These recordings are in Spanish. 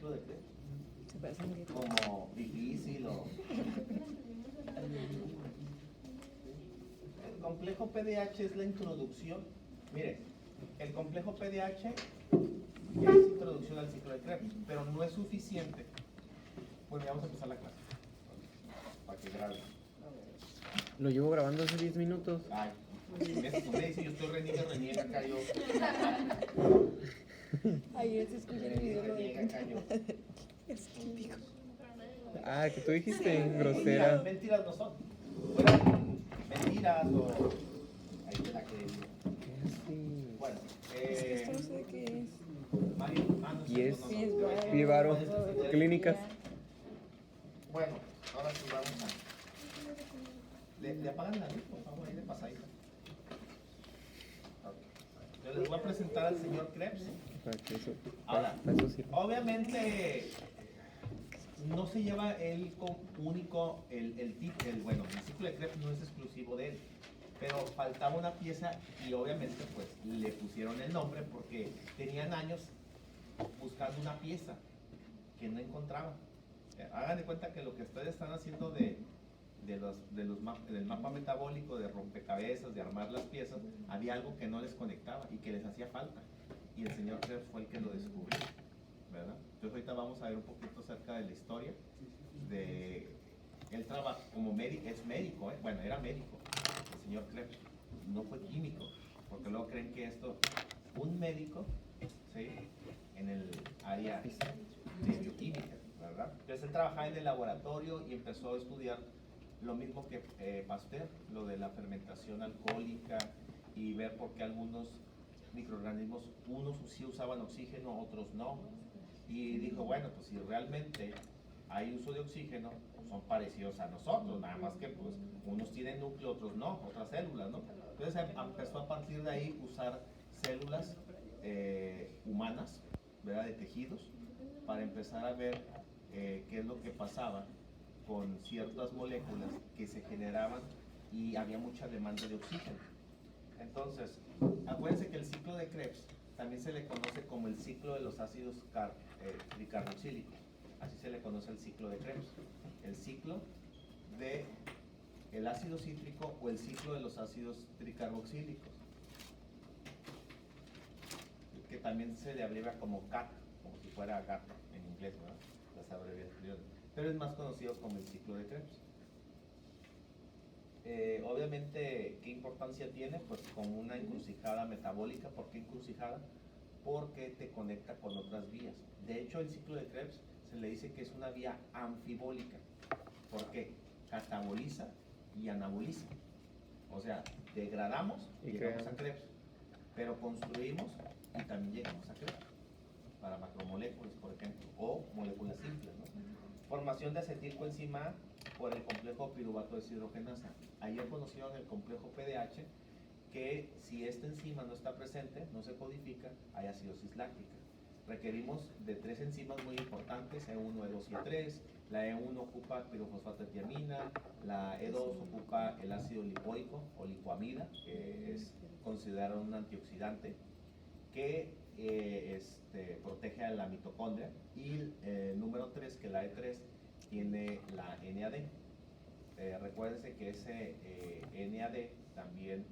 ciclo de Krebs? Se parece un grito. Como difícil o... El complejo PDH es la introducción. Mire, el complejo PDH es introducción al ciclo de Krebs, pero no es suficiente. Bueno, ya vamos a empezar la clase. Para que grabe. Lo llevo grabando hace 10 minutos. Ay, me dice, yo estoy reniega acá yo. Ayer se escucha el video Reniega de... acá yo. Es típico. Ah, que tú dijiste, grosera. Mentiras no son. Fueron mentiras o... Ahí te la creí. Sí. Bueno, Esto no sé qué es. Mario, no, Yes. no, no, Yes, no. bro. Pie varo. Puedes- Clínicas. Bueno, ahora sí vamos a... ¿Le apagan la luz, por favor, ahí de pasadita? Ok. Yo les voy a presentar al señor Krebs. Para que eso, Ahora, para eso sirve. obviamente no se lleva él como único bueno, el ciclo de Krebs no es exclusivo de él, pero faltaba una pieza y obviamente pues le pusieron el nombre porque tenían años buscando una pieza que no encontraban. Hagan de cuenta que lo que ustedes están haciendo del mapa metabólico, de rompecabezas, de armar las piezas, había algo que no les conectaba y que les hacía falta. Y el señor Krebs fue el que lo descubrió, ¿verdad? Entonces ahorita vamos a ver un poquito acerca de la historia de... Él trabaja como médico, es médico, bueno, era médico, el señor Krebs, no fue químico, porque luego creen que esto, un médico, ¿sí? En el área de bioquímica, ¿verdad? Entonces él trabajaba en el laboratorio y empezó a estudiar lo mismo que Pasteur, lo de la fermentación alcohólica y ver por qué algunos microorganismos, unos sí usaban oxígeno, otros no. Y dijo, bueno, pues si realmente hay uso de oxígeno, son parecidos a nosotros, nada más que pues unos tienen núcleo, otros no, otras células, ¿no? Entonces empezó a partir de ahí usar células humanas, ¿verdad? De tejidos, para empezar a ver qué es lo que pasaba con ciertas moléculas que se generaban y había mucha demanda de oxígeno. Entonces, acuérdense que el ciclo de Krebs también se le conoce como el ciclo de los ácidos tricarboxílicos. Así se le conoce el ciclo de Krebs. El ciclo de el ácido cítrico o el ciclo de los ácidos tricarboxílicos, que también se le abrevia como CAT, como si fuera GAT en inglés, ¿verdad? Las abreviaciones. Pero es más conocido como el ciclo de Krebs. Obviamente, ¿qué importancia tiene? Pues como una encrucijada metabólica. ¿Por qué encrucijada? Porque te conecta con otras vías. De hecho, el ciclo de Krebs se le dice que es una vía anfibólica. ¿Por qué? Cataboliza y anaboliza. O sea, degradamos y llegamos a Krebs, pero construimos y también llegamos a Krebs. Para macromoléculas, por ejemplo, o moléculas simples, ¿no? Formación de acetilcoenzima A por el complejo piruvato deshidrogenasa. Ayer conocieron el complejo PDH, que si esta enzima no está presente, no se codifica, hay acidosis láctica. Requerimos de 3 enzimas muy importantes, E1, E2 y E3. La E1 ocupa pirofosfato de tiamina, la E2 ocupa el ácido lipoico o lipoamida, que es considerado un antioxidante que protege a la mitocondria, y número 3, que la E3 tiene la NAD. Recuérdense que ese NAD también,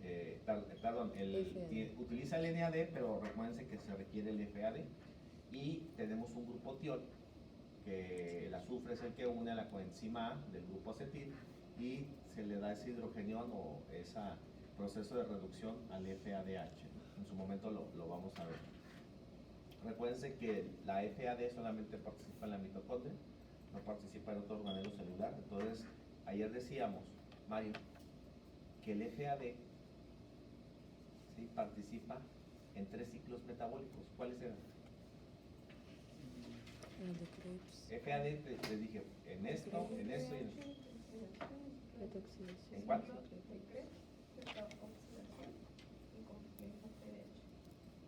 utiliza el NAD, pero recuérdense que se requiere el FAD, y tenemos un grupo tiol, que el azufre es el que une a la coenzima A del grupo acetil, y se le da ese hidrogenión o ese proceso de reducción al FADH. En su momento lo vamos a ver. Recuérdense que la FAD solamente participa en la mitocondria, no participa en otro organelo celular. Entonces, ayer decíamos, Mario, que el FAD, ¿sí?, participa en 3 ciclos metabólicos. ¿Cuáles eran? El de Krebs. FAD, te dije, en esto y en esto. Detoxidación. ¿En cuál?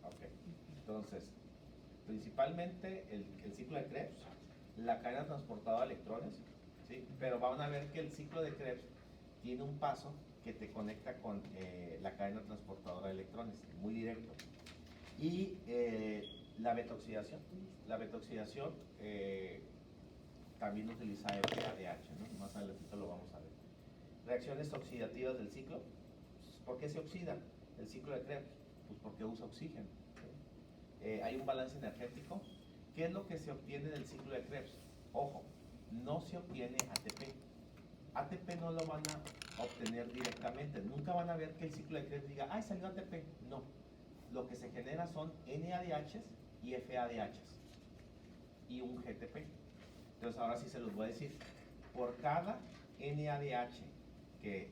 Ok, entonces, principalmente el ciclo de Krebs, la cadena transportada de electrones, ¿sí? Pero van a ver que el ciclo de Krebs tiene un paso que te conecta con la cadena transportadora de electrones, muy directo. Y La betoxidación. La betoxidación también utiliza FADH, ¿no? Más adelante lo vamos a ver. Reacciones oxidativas del ciclo. ¿Por qué se oxida el ciclo de Krebs? Pues porque usa oxígeno. Hay un balance energético. ¿Qué es lo que se obtiene del ciclo de Krebs? Ojo, no se obtiene ATP. ATP no lo van a obtener directamente. Nunca van a ver que el ciclo de Krebs diga, ¡ay, salió ATP! No. Lo que se genera son NADHs y FADHs y un GTP. Entonces ahora sí se los voy a decir. Por cada NADH que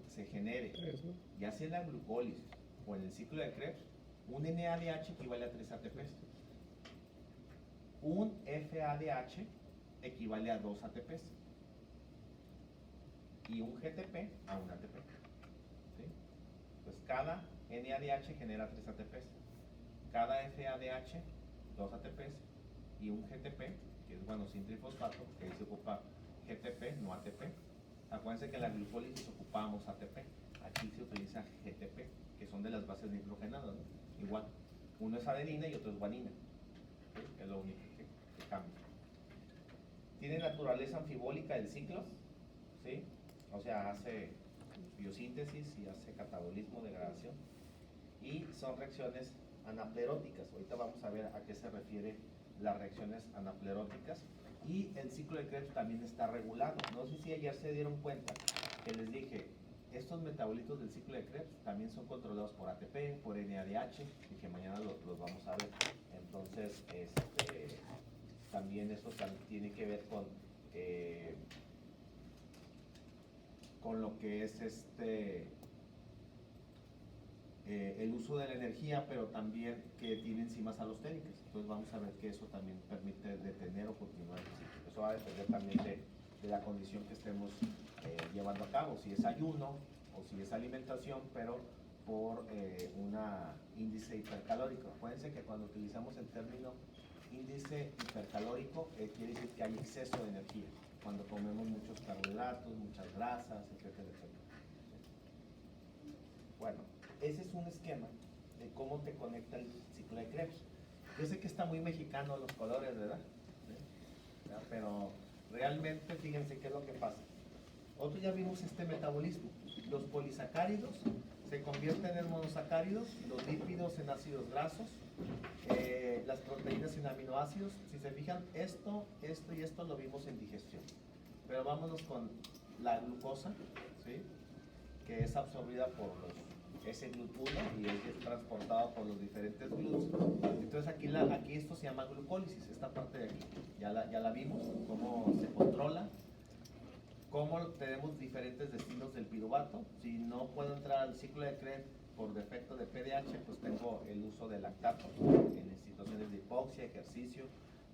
se genere, ya sea en la glucólisis o en el ciclo de Krebs, un NADH equivale a 3 ATPs. Un FADH equivale a 2 ATPs. Y un GTP a un ATP. ¿Sí? Pues cada NADH genera 3 ATPs. Cada FADH, 2 ATPs. Y un GTP, que es guanosina trifosfato, que ahí se ocupa GTP, no ATP. Acuérdense que en la glucólisis ocupamos ATP. Aquí se utiliza GTP, que son de las bases nitrogenadas, ¿no? Igual, uno es adenina y otro es guanina. ¿Sí? Es lo único que cambia. Tiene naturaleza anfibólica del ciclo, ¿sí? O sea, hace biosíntesis y hace catabolismo, degradación. Y son reacciones anapleróticas. Ahorita vamos a ver a qué se refiere las reacciones anapleróticas. Y el ciclo de Krebs también está regulado. No sé si ayer se dieron cuenta que les dije, estos metabolitos del ciclo de Krebs también son controlados por ATP, por NADH, y que mañana los vamos a ver. Entonces, también eso tiene que ver con lo que es el uso de la energía, pero también que tiene enzimas alostéricas. Entonces vamos a ver que eso también permite detener o continuar el ciclo. Eso va a depender también de la condición que estemos llevando a cabo, si es ayuno o si es alimentación, pero por un índice hipercalórico. Acuérdense que cuando utilizamos el término índice hipercalórico, quiere decir que hay exceso de energía, cuando comemos muchos carbohidratos, muchas grasas, etcétera, etcétera. Bueno, ese es un esquema de cómo te conecta el ciclo de Krebs. Yo sé que está muy mexicano los colores, ¿verdad? ¿Sí? ¿Verdad? Pero realmente, fíjense qué es lo que pasa. Nosotros ya vimos este metabolismo. Los polisacáridos se convierten en monosacáridos, los lípidos en ácidos grasos, las proteínas en aminoácidos. Si se fijan, esto y esto lo vimos en digestión. Pero vámonos con la glucosa, ¿sí? Que es absorbida por los S-GLUT1 y es transportado por los diferentes GLUTs. Entonces aquí esto se llama glucólisis, esta parte de aquí. Ya la vimos, cómo se controla, cómo tenemos diferentes destinos del piruvato. Si no puedo entrar al ciclo de Krebs por defecto de PDH, pues tengo el uso de lactato en situaciones de hipoxia, ejercicio,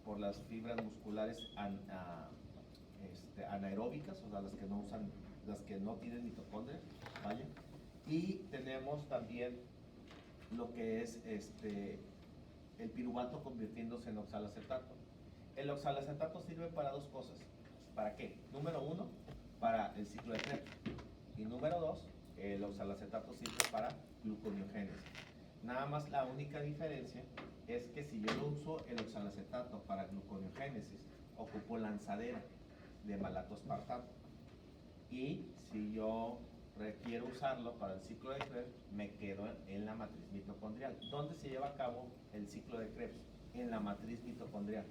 por las fibras musculares anaeróbicas, o sea, las que no tienen mitocondrias, ¿vale? Y tenemos también lo que es el piruvato convirtiéndose en oxalacetato. El oxalacetato sirve para dos cosas. ¿Para qué? Número uno, para el ciclo de Krebs. Y número dos, el oxalacetato sirve para gluconeogénesis. Nada más la única diferencia es que si yo lo uso el oxalacetato para gluconeogénesis, ocupo lanzadera de malato-aspartato. Y si yo requiero usarlo para el ciclo de Krebs, me quedo en la matriz mitocondrial. ¿Dónde se lleva a cabo el ciclo de Krebs? En la matriz mitocondrial.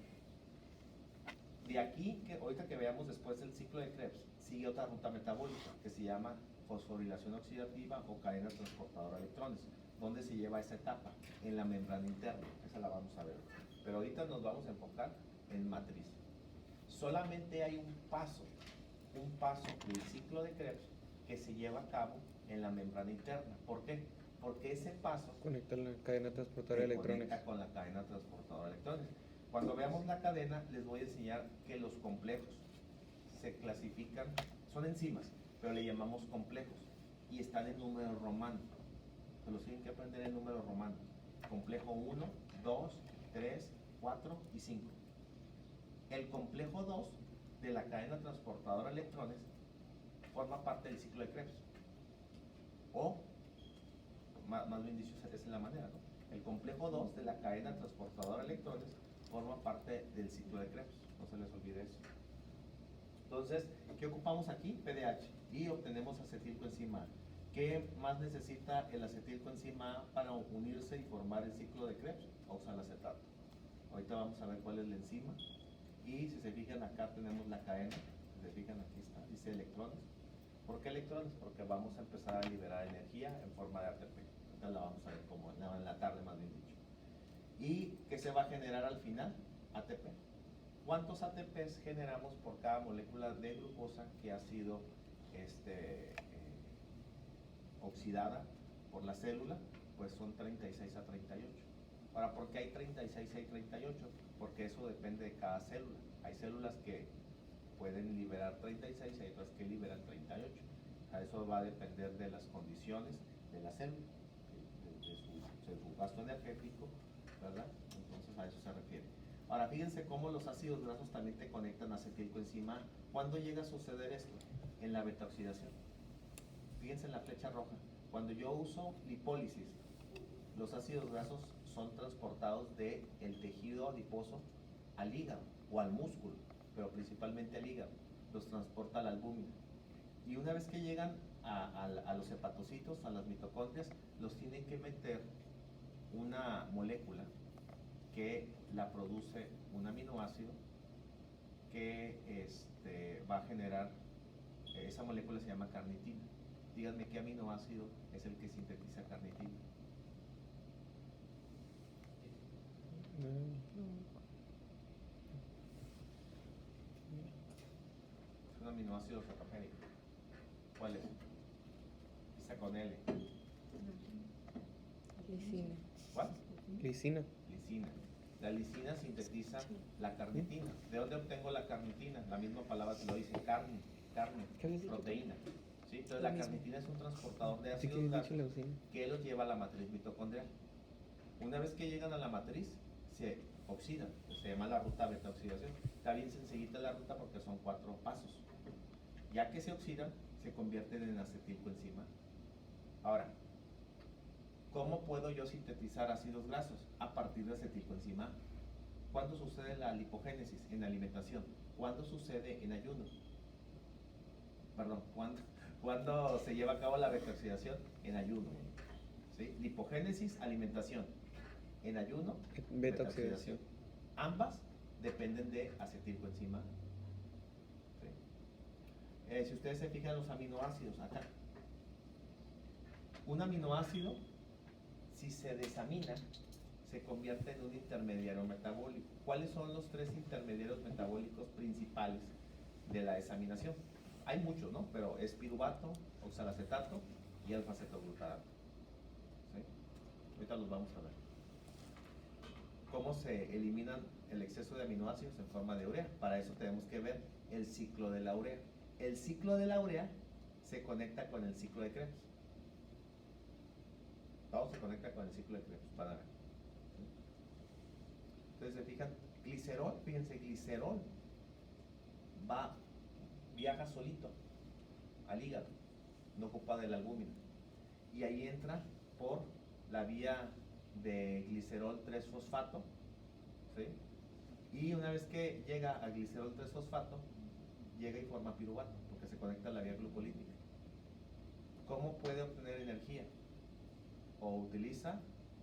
De aquí, ahorita que veamos después el ciclo de Krebs, sigue otra ruta metabólica que se llama fosforilación oxidativa o cadena transportadora de electrones. ¿Dónde se lleva esa etapa? En la membrana interna, esa la vamos a ver. Pero ahorita nos vamos a enfocar en matriz. Solamente hay un paso del ciclo de Krebs que se lleva a cabo en la membrana interna. ¿Por qué? Porque ese paso conecta la cadena transportadora de electrones. Conecta con la cadena transportadora de electrones. Cuando veamos la cadena, les voy a enseñar que los complejos se clasifican, son enzimas, pero le llamamos complejos y están en número romano. Se los tienen que aprender en número romano. Complejo 1, 2, 3, 4 y 5. El complejo 2 de la cadena transportadora de electrones forma parte del ciclo de Krebs. O, más bien dicho, esa es la manera, ¿no? El complejo 2 de la cadena transportadora de electrones forma parte del ciclo de Krebs, no se les olvide eso. Entonces, ¿qué ocupamos aquí? PDH, y obtenemos acetilcoenzima A. ¿Qué más necesita el acetilcoenzima A para unirse y formar el ciclo de Krebs? Oxalacetato. Ahorita vamos a ver cuál es la enzima. Y si se fijan acá tenemos la cadena, si se fijan aquí está, dice electrones. ¿Por qué electrones? Porque vamos a empezar a liberar energía en forma de ATP. Ahorita la vamos a ver como en la tarde, más bien dicho. ¿Y qué se va a generar al final? ATP. ¿Cuántos ATPs generamos por cada molécula de glucosa que ha sido oxidada por la célula? Pues son 36 a 38. Ahora, ¿por qué hay 36 y 38? Porque eso depende de cada célula. Hay células que pueden liberar 36 y hay otras que liberan 38. O sea, eso va a depender de las condiciones de la célula, de su gasto energético, ¿verdad? Entonces a eso se refiere. Ahora, fíjense cómo los ácidos grasos también te conectan a acetilcoenzima A. ¿Cuándo llega a suceder esto? En la betaoxidación. Fíjense en la flecha roja. Cuando yo uso lipólisis, los ácidos grasos son transportados del tejido adiposo al hígado o al músculo, pero principalmente al hígado. Los transporta a la albúmina. Y una vez que llegan a los hepatocitos, a las mitocondrias, los tienen que meter una molécula que la produce un aminoácido que va a generar, esa molécula se llama carnitina. Díganme qué aminoácido es el que sintetiza carnitina. Es un aminoácido cetogénico. ¿Cuál es? Empieza con L. Lisina. ¿Cuál? Lisina. Lisina. La lisina sintetiza la carnitina. ¿De dónde obtengo la carnitina? La misma palabra te lo dice, carne, proteína. ¿Sí? Entonces la carnitina es un transportador de ácidos grasos que los lleva a la matriz mitocondrial. Una vez que llegan a la matriz, se oxidan, se llama la ruta beta oxidación. Está bien sencillita la ruta porque son 4 pasos. Ya que se oxidan, se convierten en acetilcoenzima. Ahora, ¿cómo puedo yo sintetizar ácidos grasos? A partir de acetilcoenzima. ¿Cuándo sucede la lipogénesis? En alimentación. ¿Cuándo sucede en ayuno? Perdón, ¿cuándo se lleva a cabo la beta-oxidación? En ayuno. ¿Sí? Lipogénesis, alimentación. En ayuno, beta-oxidación. Ambas dependen de acetilcoenzima. ¿Sí? Si ustedes se fijan los aminoácidos, acá. Un aminoácido, si se desamina, se convierte en un intermediario metabólico. ¿Cuáles son los 3 intermediarios metabólicos principales de la desaminación? Hay muchos, ¿no? Pero es piruvato, oxalacetato y alfa-cetoglutarato. ¿Sí? Ahorita los vamos a ver. ¿Cómo se eliminan el exceso de aminoácidos en forma de urea? Para eso tenemos que ver el ciclo de la urea. El ciclo de la urea se conecta con el ciclo de Krebs. Todo se conecta con el ciclo de Krebs para ver. Entonces se fijan, glicerol, fíjense, glicerol viaja solito al hígado, no ocupa de la albúmina. Y ahí entra por la vía de glicerol 3-fosfato, ¿sí? Y una vez que llega a glicerol 3-fosfato, llega y forma piruvato, porque se conecta a la vía glucolítica. ¿Cómo puede obtener energía? O utiliza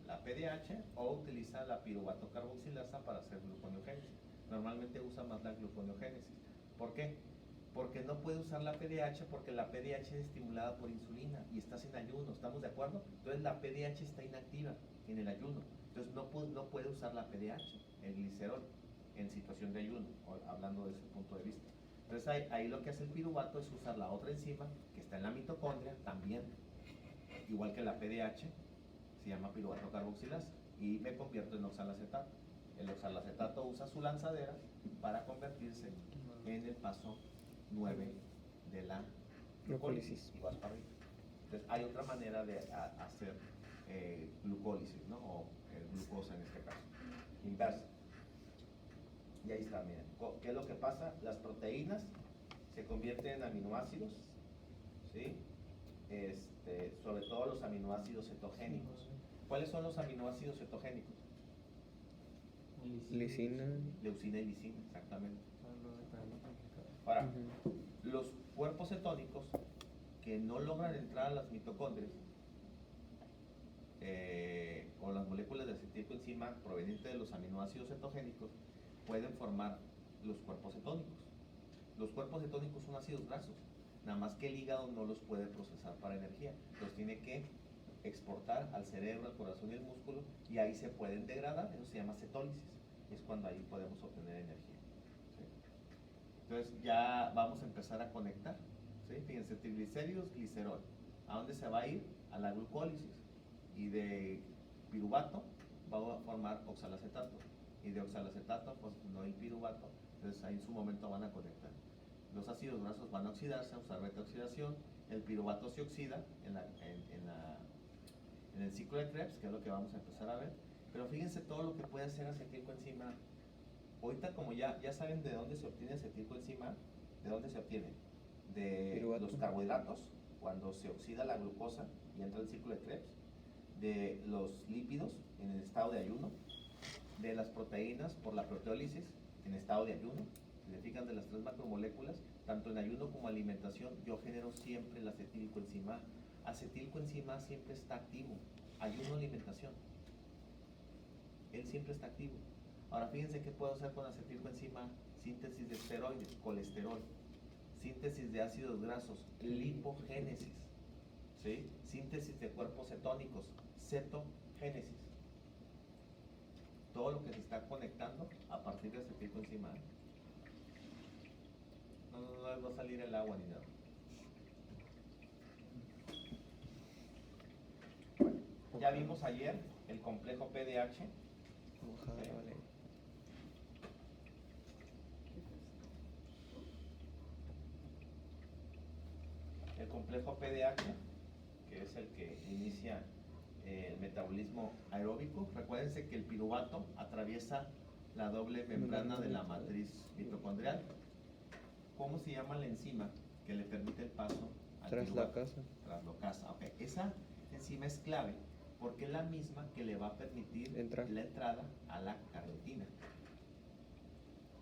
la PDH o utiliza la piruvato carboxilasa para hacer gluconeogénesis. Normalmente usa más la gluconeogénesis. ¿Por qué? Porque no puede usar la PDH porque la PDH es estimulada por insulina y estás en ayuno, ¿estamos de acuerdo? Entonces la PDH está inactiva en el ayuno, entonces no puede usar la PDH, el glicerol, en situación de ayuno, hablando de ese punto de vista. Entonces ahí lo que hace el piruvato es usar la otra enzima que está en la mitocondria, también, igual que la PDH, se llama piruvato carboxilasa, y me convierto en oxalacetato. El oxalacetato usa su lanzadera para convertirse en el paso 9 de la glucólisis y vas para arriba. Entonces hay otra manera de hacer glucólisis, ¿no? O glucosa en este caso, inversa. Y ahí está, miren. ¿Qué es lo que pasa? Las proteínas se convierten en aminoácidos, ¿sí? Sobre todo los aminoácidos cetogénicos. ¿Cuáles son los aminoácidos cetogénicos? Lisina. Leucina y lisina, exactamente. Ahora, los cuerpos cetónicos que no logran entrar a las mitocondrias o las moléculas de acetilcoenzima provenientes de los aminoácidos cetogénicos pueden formar los cuerpos cetónicos. Los cuerpos cetónicos son ácidos grasos, nada más que el hígado no los puede procesar para energía, los tiene que exportar al cerebro, al corazón y al músculo, y ahí se pueden degradar. Eso se llama cetólisis, es cuando ahí podemos obtener energía, ¿sí? Entonces ya vamos a empezar a conectar, ¿sí? Fíjense, triglicéridos, glicerol, ¿a dónde se va a ir? A la glucólisis, y de piruvato va a formar oxalacetato, y de oxalacetato pues no hay piruvato, entonces ahí en su momento van a conectar. Los ácidos grasos van a oxidarse, a usar beta-oxidación, el piruvato se oxida en el ciclo de Krebs, que es lo que vamos a empezar a ver. Pero fíjense todo lo que puede hacer acetilcoenzima. Ahorita como ya saben de dónde se obtiene acetilcoenzima, ¿de dónde se obtiene? De Piruvato. los carbohidratos, cuando se oxida la glucosa y entra el ciclo de Krebs, de los lípidos en el estado de ayuno, de las proteínas por la proteólisis en estado de ayuno. Si se fijan, de las 3 macromoléculas, tanto en ayuno como alimentación, yo genero siempre el acetilcoenzima. Acetilcoenzima siempre está activo, ayuno, alimentación, él siempre está activo. Ahora fíjense qué puedo hacer con acetilcoenzima: síntesis de esteroides, colesterol, síntesis de ácidos grasos, lipogénesis, ¿sí? Síntesis de cuerpos cetónicos, cetogénesis. Todo lo que se está conectando a partir de acetilcoenzima. No les va a salir el agua ni nada. Bueno, ya vimos ayer el complejo PDH. Vale. El complejo PDH, que es el que inicia el metabolismo aeróbico. Recuérdense que el piruvato atraviesa la doble membrana de la matriz mitocondrial. ¿Cómo se llama la enzima que le permite el paso al piruvato? Traslocasa. Traslocasa, ok. Esa enzima es clave porque es la misma que le va a permitir la entrada a la carnitina.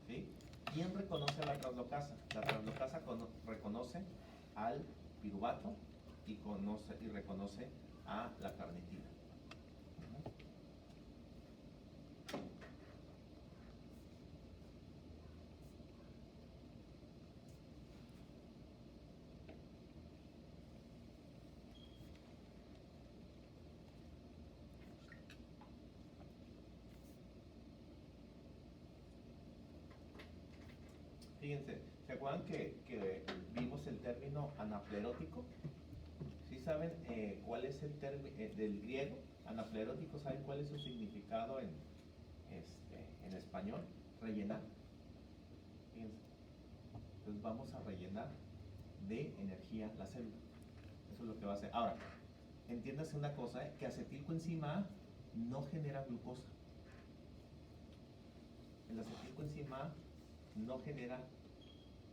¿Sí? ¿Quién reconoce a la traslocasa? La traslocasa reconoce al piruvato y reconoce a la carnitina. Fíjense, ¿se acuerdan que vimos el término anaplerótico? ¿Sí saben cuál es el término del griego? Anaplerótico, ¿saben cuál es su significado en español? Rellenar. Fíjense. Entonces vamos a rellenar de energía la célula. Eso es lo que va a hacer. Ahora, entiéndase una cosa, que acetilcoenzima A no genera glucosa. El acetilcoenzima A no genera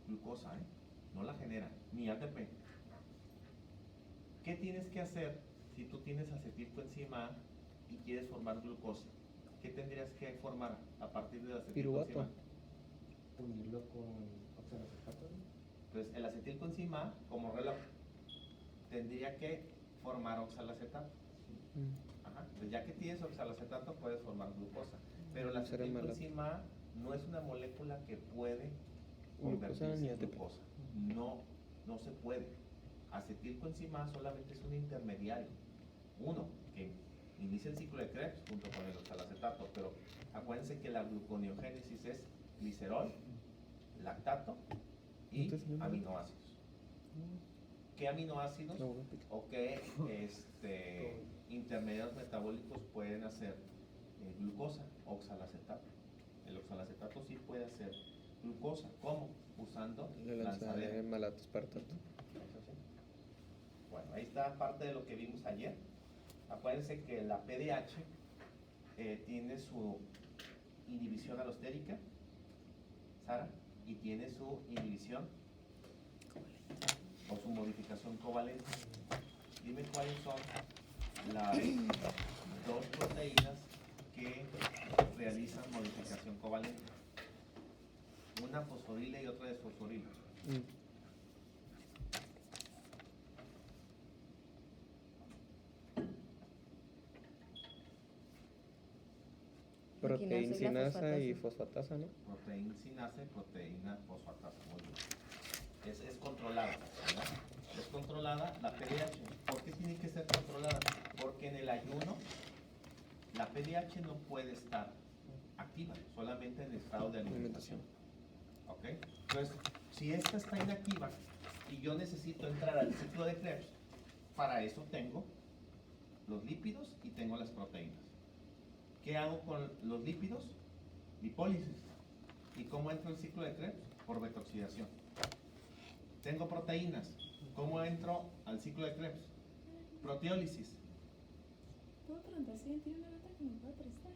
glucosa, no la genera, ni ATP. ¿Qué tienes que hacer si tú tienes acetilcoenzima A y quieres formar glucosa? ¿Qué tendrías que formar a partir de la acetilcoenzima? Piruvato. Unirlo con oxalacetato. Entonces, el acetilcoenzima A, como reloj, tendría que formar oxalacetato. Ajá. Entonces, ya que tienes oxalacetato, puedes formar glucosa. Pero la acetilcoenzima A no es una molécula que puede convertirse en glucosa. No se puede. Acetilcoenzima A solamente es un intermediario. Uno, que inicia el ciclo de Krebs junto con el oxalacetato, pero acuérdense que la gluconeogénesis es glicerol, lactato y aminoácidos. ¿Qué aminoácidos o qué intermediarios metabólicos pueden hacer glucosa? Oxalacetato. El oxalacetato sí puede hacer glucosa. ¿Cómo? Usando lanzadera. Malato-aspartato. Bueno, ahí está parte de lo que vimos ayer. Acuérdense que la PDH tiene su inhibición alostérica, Sara, y tiene su inhibición o su modificación covalente. Dime cuáles son las dos proteínas que realizan modificación covalente. Una fosforila y otra desfosforila. Proteína Quinasa y la sinasa y fosfatasa. fosfatasa, ¿no? Proteína sinasa y proteína fosfatasa. Muy bien. Es controlada, ¿verdad? Es controlada la PDH. ¿Por qué tiene que ser controlada? Porque en el ayuno la PDH no puede estar activa, solamente en el estado de alimentación. ¿Ok? Entonces, si esta está inactiva y yo necesito entrar al ciclo de Krebs, para eso tengo los lípidos y tengo las proteínas. ¿Qué hago con los lípidos? Lipólisis. ¿Y cómo entro al ciclo de Krebs? Por betoxidación. Tengo proteínas. ¿Cómo entro al ciclo de Krebs? Proteólisis. ¿Puedo preguntar si él tiene una nota que me pueda prestar?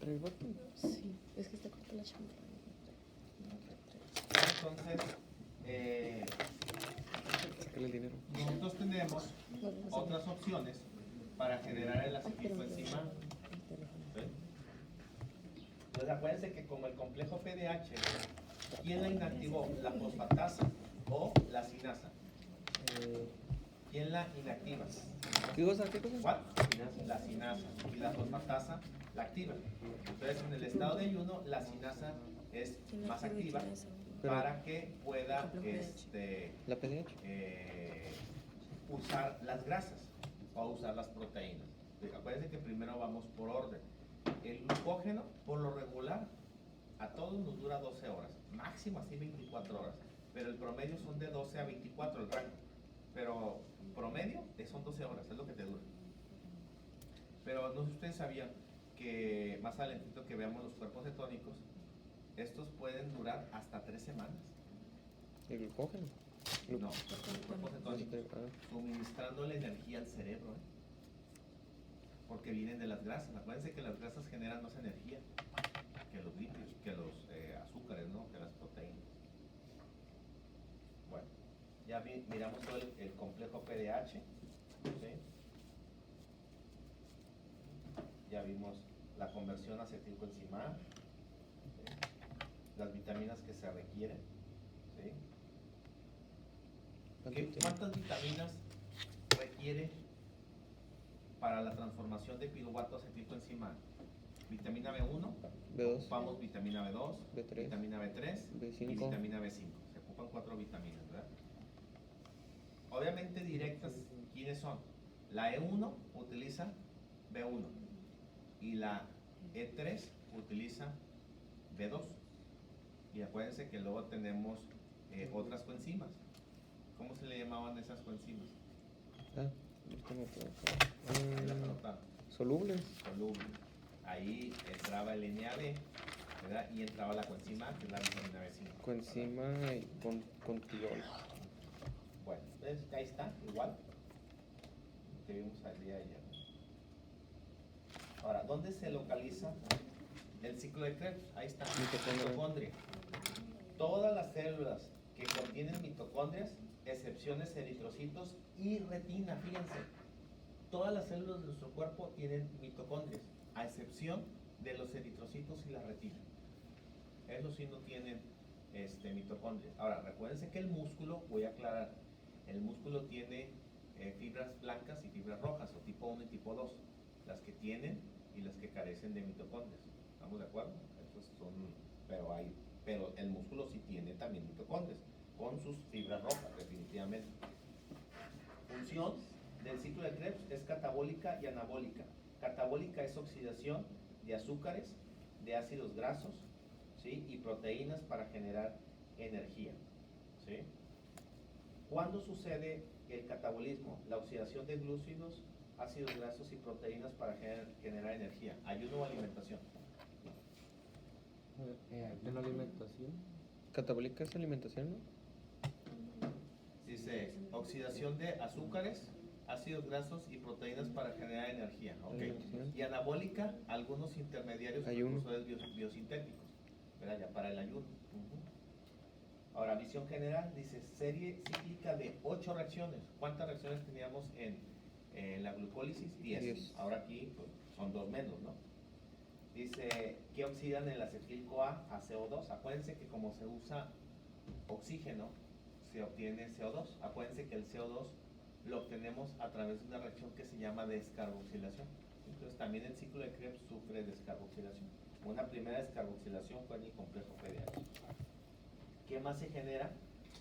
¿Trae el bote? Sí, es que está corta la chamarra. Entonces, Sácale el dinero. nosotros tenemos otras opciones para generar el acetilcoenzima. ¿Sí? Entonces acuérdense que como el complejo PDH, ¿quién la inactivó? ¿La fosfatasa o la sinasa? ¿Quién la inactiva? ¿Qué cosa? ¿Qué cosa? ¿Cuál? La sinasa. Y la fosfatasa la activa. Entonces en el estado de ayuno la sinasa es más activa para que pueda La PDH. usar las grasas o usar las proteínas. Acuérdense que primero vamos por orden. El glucógeno, por lo regular, a todos nos dura 12 horas, máximo así 24 horas, pero el promedio son de 12 a 24 el rango, pero promedio son 12 horas, es lo que te dura. Pero no sé si ustedes sabían que más adelantito que veamos los cuerpos cetónicos, estos pueden durar hasta 3 semanas. ¿El glucógeno? No, los cuerpos cetónicos, Ah, suministrándole energía al cerebro, porque vienen de las grasas. Acuérdense que las grasas generan más energía que los lípidos, que los azúcares, ¿no? Que las proteínas. Bueno, ya miramos todo el complejo PDH, ¿sí? Ya vimos la conversión acetilcoenzima, ¿sí? Las vitaminas que se requieren, ¿sí? ¿Cuántas vitaminas requiere para la transformación de piruvato acetilcoenzima? Vitamina B1, B2. ocupamos vitamina B2, B3, vitamina B3 y B5. vitamina B5. Se ocupan 4 vitaminas, ¿verdad? Obviamente directas, ¿quiénes son? La E1 utiliza B1 y la E3 utiliza B2. Y acuérdense que luego tenemos otras coenzimas. ¿Cómo se le llamaban esas coenzimas? Ah, ahorita me puedo acordar. Ahí las anotaron. Solubles. Soluble. Ahí entraba el NAD, ¿verdad? Y entraba la coenzima A, que es la vitamina B5. Coenzima y con tiol. Bueno, entonces ahí está, igual que vimos al día de ayer. Ahora, ¿dónde se localiza el ciclo de Krebs? Ahí está, mitocondria. Todas las células que contienen mitocondrias, excepciones eritrocitos y retina, fíjense. Todas las células de nuestro cuerpo tienen mitocondrias, a excepción de los eritrocitos y la retina. Esos sí no tienen mitocondrias. Ahora, recuérdense que el músculo, voy a aclarar, el músculo tiene fibras blancas y fibras rojas, o tipo 1 y tipo 2, las que tienen y las que carecen de mitocondrias. ¿Estamos de acuerdo? Esos son, pero el músculo sí tiene también mitocondrias, con sus fibras rojas, definitivamente. Función del ciclo de Krebs es catabólica y anabólica. Catabólica es oxidación de azúcares, de ácidos grasos, ¿sí? Y proteínas para generar energía, ¿sí? ¿Cuándo sucede el catabolismo? La oxidación de glúcidos, ácidos grasos y proteínas para generar energía. ¿Ayuno o alimentación? En la alimentación. Catabólica es alimentación, ¿no? Dice oxidación de azúcares, ácidos grasos y proteínas para generar energía. Okay. Y anabólica, algunos intermediarios Ayuno. precursores biosintéticos, ¿verdad? Ya para el ayuno. Ahora, visión general, dice serie cíclica de 8 reacciones. ¿Cuántas reacciones teníamos en la glucólisis? 10. 10. Ahora aquí pues, son 2 menos, ¿no? Dice que oxidan el acetil-CoA a CO2. Acuérdense que como se usa oxígeno, se obtiene CO2. Acuérdense que el CO2 lo obtenemos a través de una reacción que se llama descarboxilación. Entonces también el ciclo de Krebs sufre descarboxilación. Una primera descarboxilación fue en el complejo PDH. ¿Qué más se genera?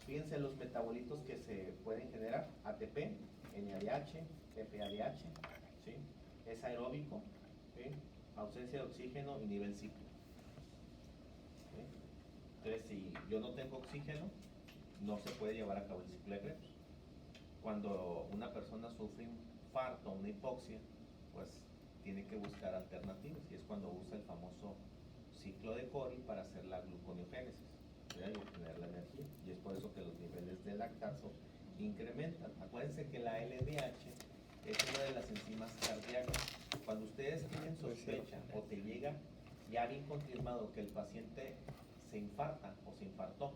Fíjense los metabolitos que se pueden generar: ATP, NADH, FADH, ¿sí? Es aeróbico, ¿sí? Ausencia de oxígeno y nivel ciclo. ¿Sí? Entonces, si yo no tengo oxígeno, no se puede llevar a cabo el ciclo de Krebs. Cuando una persona sufre un infarto, una hipoxia, pues tiene que buscar alternativas, y es cuando usa el famoso ciclo de Cori para hacer la gluconeogénesis, ¿verdad? Y obtener la energía, y es por eso que los niveles de lactato incrementan. Acuérdense que la LDH es una de las enzimas cardíacas. Cuando ustedes tienen sospecha o te llega ya bien confirmado que el paciente se infarta o se infartó,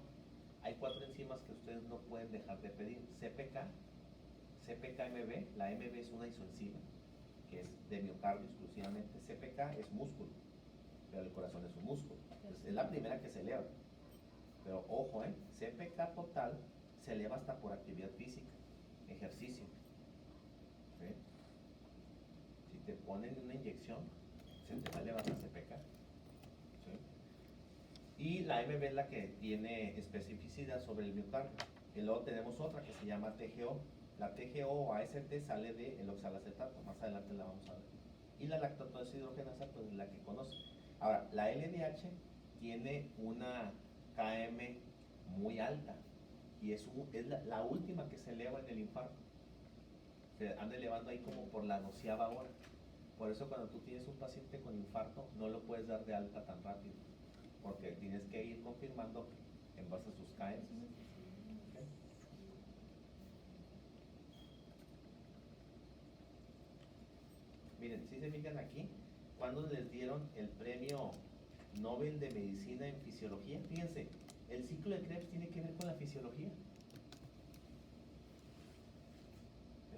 hay 4 enzimas que ustedes no pueden dejar de pedir: CPK, CPK-MB. La MB es una isoenzima que es de miocardio exclusivamente. CPK es músculo, pero el corazón es un músculo. Entonces, es la primera que se eleva. Pero ojo, CPK total se eleva hasta por actividad física, ejercicio. ¿Sí? Si te ponen una inyección, se te va a elevar la CPK. ¿Sí? Y la MB es la que tiene especificidad sobre el miocardio. Y luego tenemos otra que se llama TGO. La TGO o AST sale del oxalacetato, más adelante la vamos a ver. Y la lactato deshidrogenasa, pues es la que conoce. Ahora, la LDH tiene una KM muy alta y es la última que se eleva en el infarto. Se anda elevando ahí como por la 12ª hora. Por eso cuando tú tienes un paciente con infarto, no lo puedes dar de alta tan rápido, porque tienes que ir confirmando en base a sus KMs. ¿Okay? Miren, si se fijan aquí, cuando les dieron el premio Nobel de Medicina en Fisiología, fíjense, el ciclo de Krebs tiene que ver con la fisiología. ¿Sí?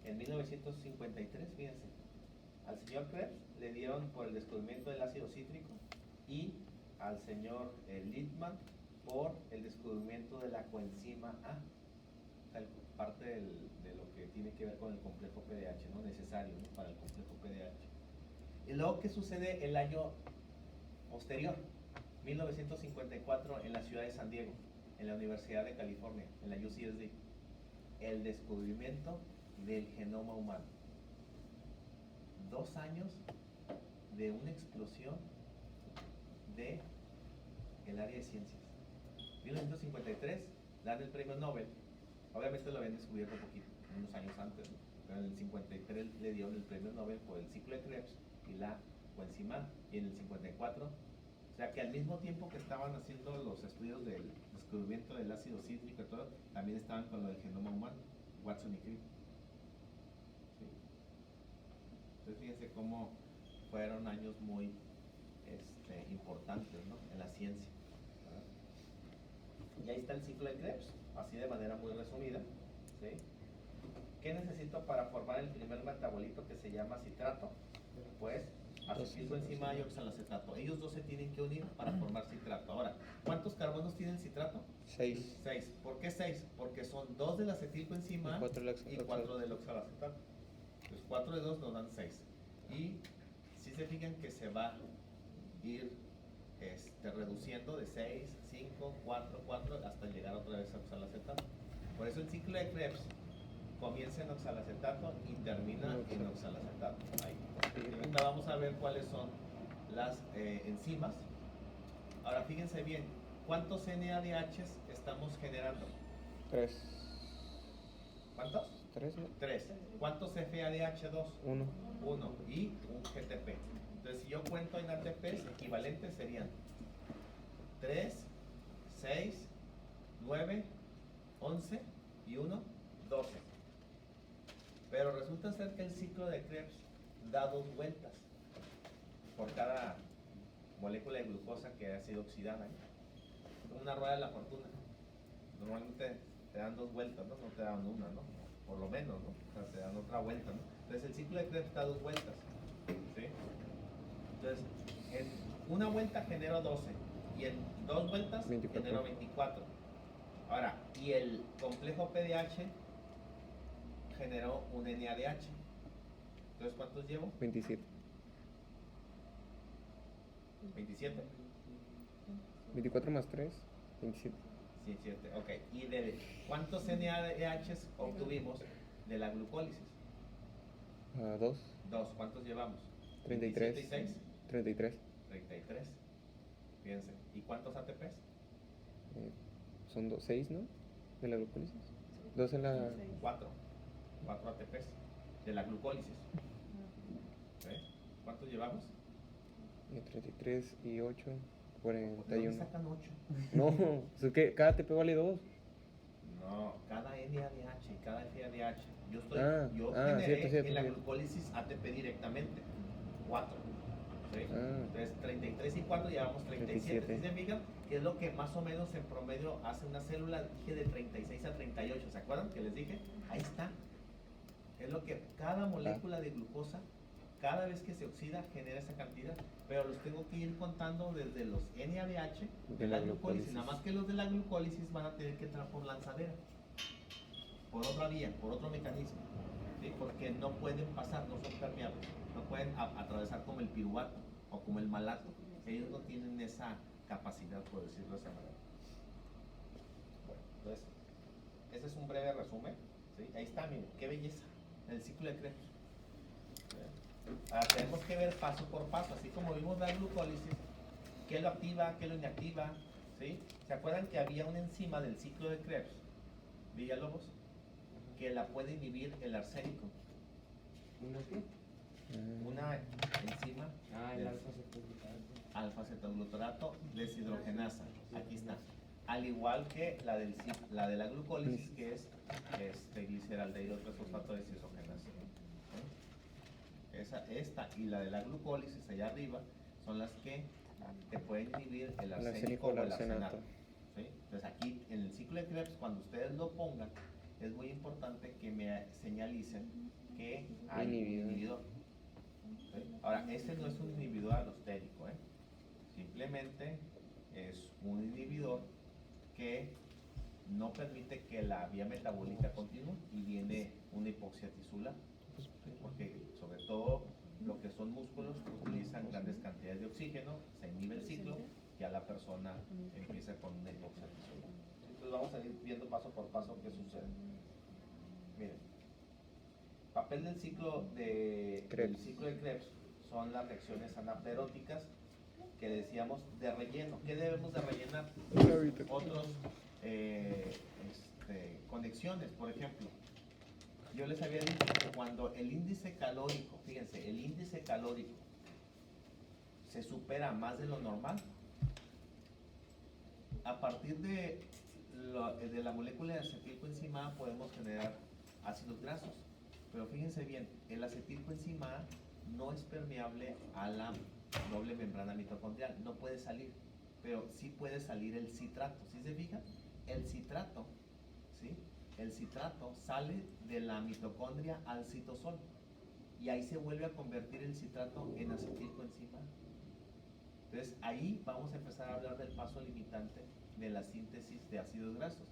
En 1953, fíjense, al señor Krebs le dieron por el descubrimiento del ácido cítrico y al señor Littmann por el descubrimiento de la coenzima A. O sea, parte de lo que tiene que ver con el complejo PDH, ¿no? Necesario, ¿no? Para el complejo PDH. Y luego, ¿qué sucede el año posterior? 1954, en la ciudad de San Diego, en la Universidad de California, en la UCSD, el descubrimiento del genoma humano. 2 años de una explosión de el área de ciencias. 1953 dan el premio Nobel. Obviamente lo habían descubierto unos años antes, ¿no? Pero en el 53 le dieron el premio Nobel por el ciclo de Krebs y la coenzima, y en el 54, o sea que al mismo tiempo que estaban haciendo los estudios del descubrimiento del ácido cítrico y todo, también estaban con lo del genoma humano, Watson y Crick. ¿Sí? Entonces fíjense cómo fueron años muy importantes, ¿no? En la ciencia. ¿Verdad? Y ahí está el ciclo de Krebs, así de manera muy resumida. ¿Sí? ¿Qué necesito para formar el primer metabolito que se llama citrato? Pues acetilcoenzima y oxalacetato. Ellos dos se tienen que unir para formar citrato. Ahora, ¿cuántos carbonos tiene el citrato? 6. 6. ¿Por qué 6? Porque son 2 del acetilcoenzima y 4 del oxalacetato. Entonces 4 de 2 nos dan 6. Y si se fijan que se va a ir reduciendo de 6, 5, 4, 4 hasta llegar otra vez a oxalacetato. Por eso el ciclo de Krebs comienza en oxalacetato y termina en oxalacetato. Ahí. Ahorita vamos a ver cuáles son las enzimas. Ahora fíjense bien, ¿cuántos NADHs estamos generando? 3. ¿Cuántos? 3, ¿no? 3. ¿Cuántos FADH2? 1. 1 y un GTP. Entonces, si yo cuento en ATPs, equivalentes serían 3, 6, 9, 11 y 1, 12. Pero resulta ser que el ciclo de Krebs da 2 vueltas por cada molécula de glucosa que ha sido oxidada. Es como una rueda de la fortuna. Normalmente te dan 2 vueltas, ¿no? No te dan una, ¿no? Por lo menos, ¿no? O sea, te dan otra vuelta, ¿no? Entonces el ciclo de Krebs da 2 vueltas, ¿sí? Entonces, en una vuelta genero 12 y en 2 vueltas 24. genero 24. Ahora, y el complejo PDH generó un NADH. Entonces, ¿cuántos llevo? 27. 27. 24 más 3, 27. Sí, 7. Ok. ¿Y de cuántos NADHs obtuvimos de la glucólisis? 2, 2. ¿Cuántos llevamos? 33. 27 y 6. 33. 33. Fíjense. ¿Y cuántos ATPs? Son 6, ¿no? De la glucólisis. 2 en la... 4. 4 ATPs de la glucólisis. ¿Sí? ¿Cuántos llevamos? 33 y 8, ¿Dónde 41. sacan 8? No, es que cada ATP vale 2. No, cada NADH y cada FADH. Yo cierto, generé cierto, en la cierto. glucólisis ATP directamente. 4. ¿Sí? Ah. Entonces 33 y 4 llevamos 37. 37. ¿Sí se fijan? Que es lo que más o menos en promedio hace una célula, dije de 36 a 38. ¿Se acuerdan que les dije? Ahí está. Es lo que cada molécula de glucosa, cada vez que se oxida, genera esa cantidad. Pero los tengo que ir contando desde los NADH de la glucólisis. Nada más que los de la glucólisis van a tener que entrar por lanzadera, por otra vía, por otro mecanismo, ¿sí? Porque no pueden pasar, no son permeables, no pueden atravesar como el piruvato o como el malato. Ellos no tienen esa capacidad, por decirlo de esa manera. Bueno, entonces, ese es un breve resumen, ¿sí? Ahí está, miren, qué belleza, el ciclo de Krebs. Ahora tenemos que ver paso por paso, así como vimos la glucólisis, qué lo activa, qué lo inactiva, ¿sí? ¿Se acuerdan que había una enzima del ciclo de Krebs, Villalobos, que la puede inhibir el arsénico? ¿Una qué? Una enzima El del alfa-cetoglutarato deshidrogenasa, aquí está. Al igual que la de la glucólisis, que es gliceraldehído 3-fosfato deshidrogenasa. Esta y la de la glucólisis allá arriba son las que te pueden inhibir el arsénico o el arsenato. ¿Sí? Entonces aquí en el ciclo de Krebs, cuando ustedes lo pongan, es muy importante que me señalicen que hay un inhibidor. ¿Sí? Ahora, este no es un inhibidor alostérico, simplemente es un inhibidor que no permite que la vía metabólica continúe y viene una hipoxia tisular. ¿Sí? Porque sobre todo lo que son músculos utilizan grandes cantidades de oxígeno, se inhibe el ciclo, ya la persona empieza con una hipoxia tisular. Entonces vamos a ir viendo paso por paso qué sucede. Miren, papel del ciclo de Krebs son las reacciones anapleróticas que decíamos de relleno. ¿Qué debemos de rellenar? Otros conexiones, por ejemplo. Yo les había dicho que cuando el índice calórico, fíjense, el índice calórico se supera más de lo normal, a partir de la molécula de acetilcoenzima A podemos generar ácidos grasos. Pero fíjense bien, el acetilcoenzima A no es permeable a la doble membrana mitocondrial, no puede salir, pero sí puede salir el citrato. ¿Sí se fijan? El citrato, ¿sí? El citrato sale de la mitocondria al citosol y ahí se vuelve a convertir el citrato en acetilcoenzima. Entonces ahí vamos a empezar a hablar del paso limitante de la síntesis de ácidos grasos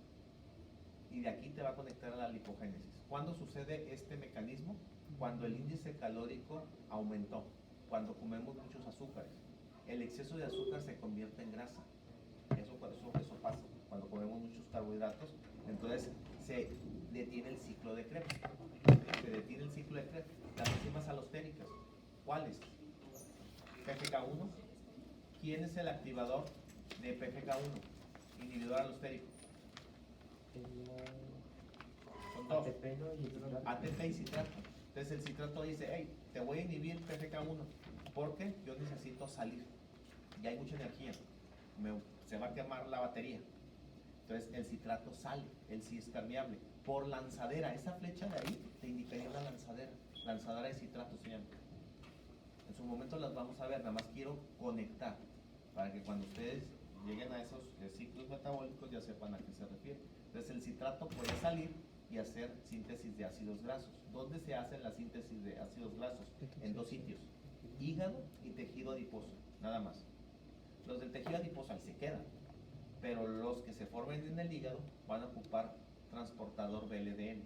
y de aquí te va a conectar a la lipogénesis. ¿Cuándo sucede este mecanismo? Cuando el índice calórico aumentó, cuando comemos muchos azúcares. El exceso de azúcar se convierte en grasa. Eso pasa cuando comemos muchos carbohidratos. Entonces se detiene el ciclo de Krebs. Se detiene el ciclo de Krebs. Las enzimas alostéricas, ¿cuáles? PGK1. ¿Quién es el activador de PGK1? Inhibidor alostérico. Son dos. ATP y citrato. Entonces el citrato dice, hey, te voy a inhibir PGK1 porque yo necesito salir. Ya hay mucha energía. Se va a quemar la batería. Entonces el citrato sale, él sí es permeable. Por lanzadera, esa flecha de ahí te indicaría la lanzadera. Lanzadera de citrato se llama. En su momento las vamos a ver, nada más quiero conectar para que cuando ustedes lleguen a esos ciclos metabólicos ya sepan a qué se refiere. Entonces el citrato puede salir y hacer síntesis de ácidos grasos. ¿Dónde se hace la síntesis de ácidos grasos? En dos sitios, hígado y tejido adiposo, nada más. Los del tejido adiposo ahí se quedan, pero los que se formen en el hígado van a ocupar transportador VLDN.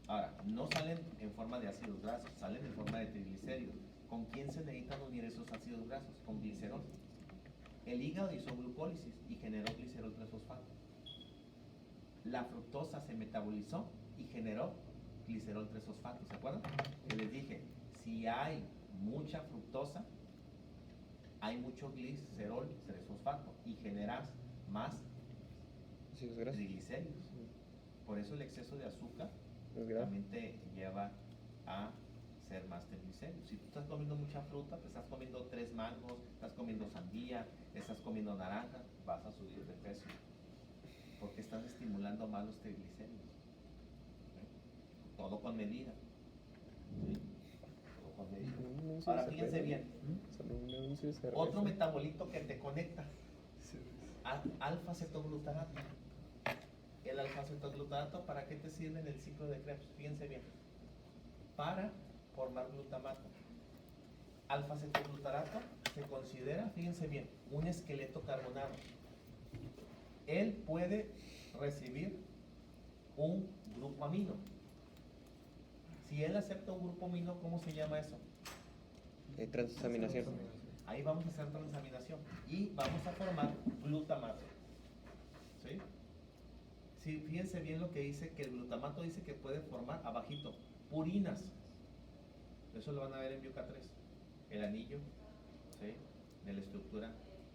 Ahora, no salen en forma de ácidos grasos, salen en forma de triglicéridos. ¿Con quién se necesitan unir esos ácidos grasos? Con glicerol. El hígado hizo glucólisis y generó glicerol 3-fosfato. La fructosa se metabolizó y generó glicerol 3-fosfato. ¿Se acuerdan? Que les dije, si hay mucha fructosa, hay mucho glicerol 3-fosfato y generas más Ácidos grasos. triglicéridos. Por eso el exceso de azúcar Es grave. también te lleva a ser más triglicéridos. Si tú estás comiendo mucha fruta, te estás comiendo 3 mangos, estás comiendo sandía, estás comiendo naranja, vas a subir de peso. Porque estás estimulando más los triglicéridos. ¿Sí? Todo con medida. ¿Sí? Todo con medida. Un anuncio Ahora se fíjense puede. bien. Solo un anuncio de cerveza. Otro metabolito que te conecta, alfa-cetoglutarato. El alfa-cetoglutarato, ¿para qué te sirve en el ciclo de Krebs? Fíjense bien. Para formar glutamato. Alfa-cetoglutarato se considera, fíjense bien, un esqueleto carbonado. Él puede recibir un grupo amino. Si él acepta un grupo amino, ¿cómo se llama eso? Transaminación. Ahí vamos a hacer transaminación y vamos a formar glutamato. ¿Sí? Sí, fíjense bien lo que dice, que el glutamato dice que puede formar, abajito, purinas. Eso lo van a ver en BioK3, el anillo, ¿sí?, de la estructura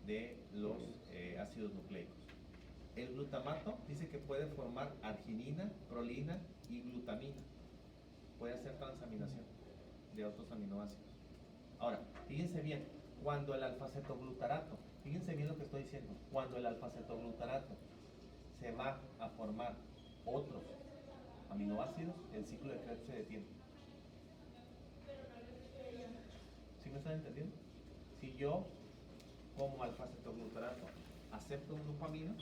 de los ácidos nucleicos. El glutamato dice que puede formar arginina, prolina y glutamina. Puede hacer transaminación de otros aminoácidos. Ahora, fíjense bien, cuando el alfa-cetoglutarato, fíjense bien lo que estoy diciendo, cuando el alfa-cetoglutarato se va a formar otros aminoácidos, el ciclo de Krebs se detiene. ¿Sí me están entendiendo? Si yo como alfa-cetoglutarato acepto un grupo amino,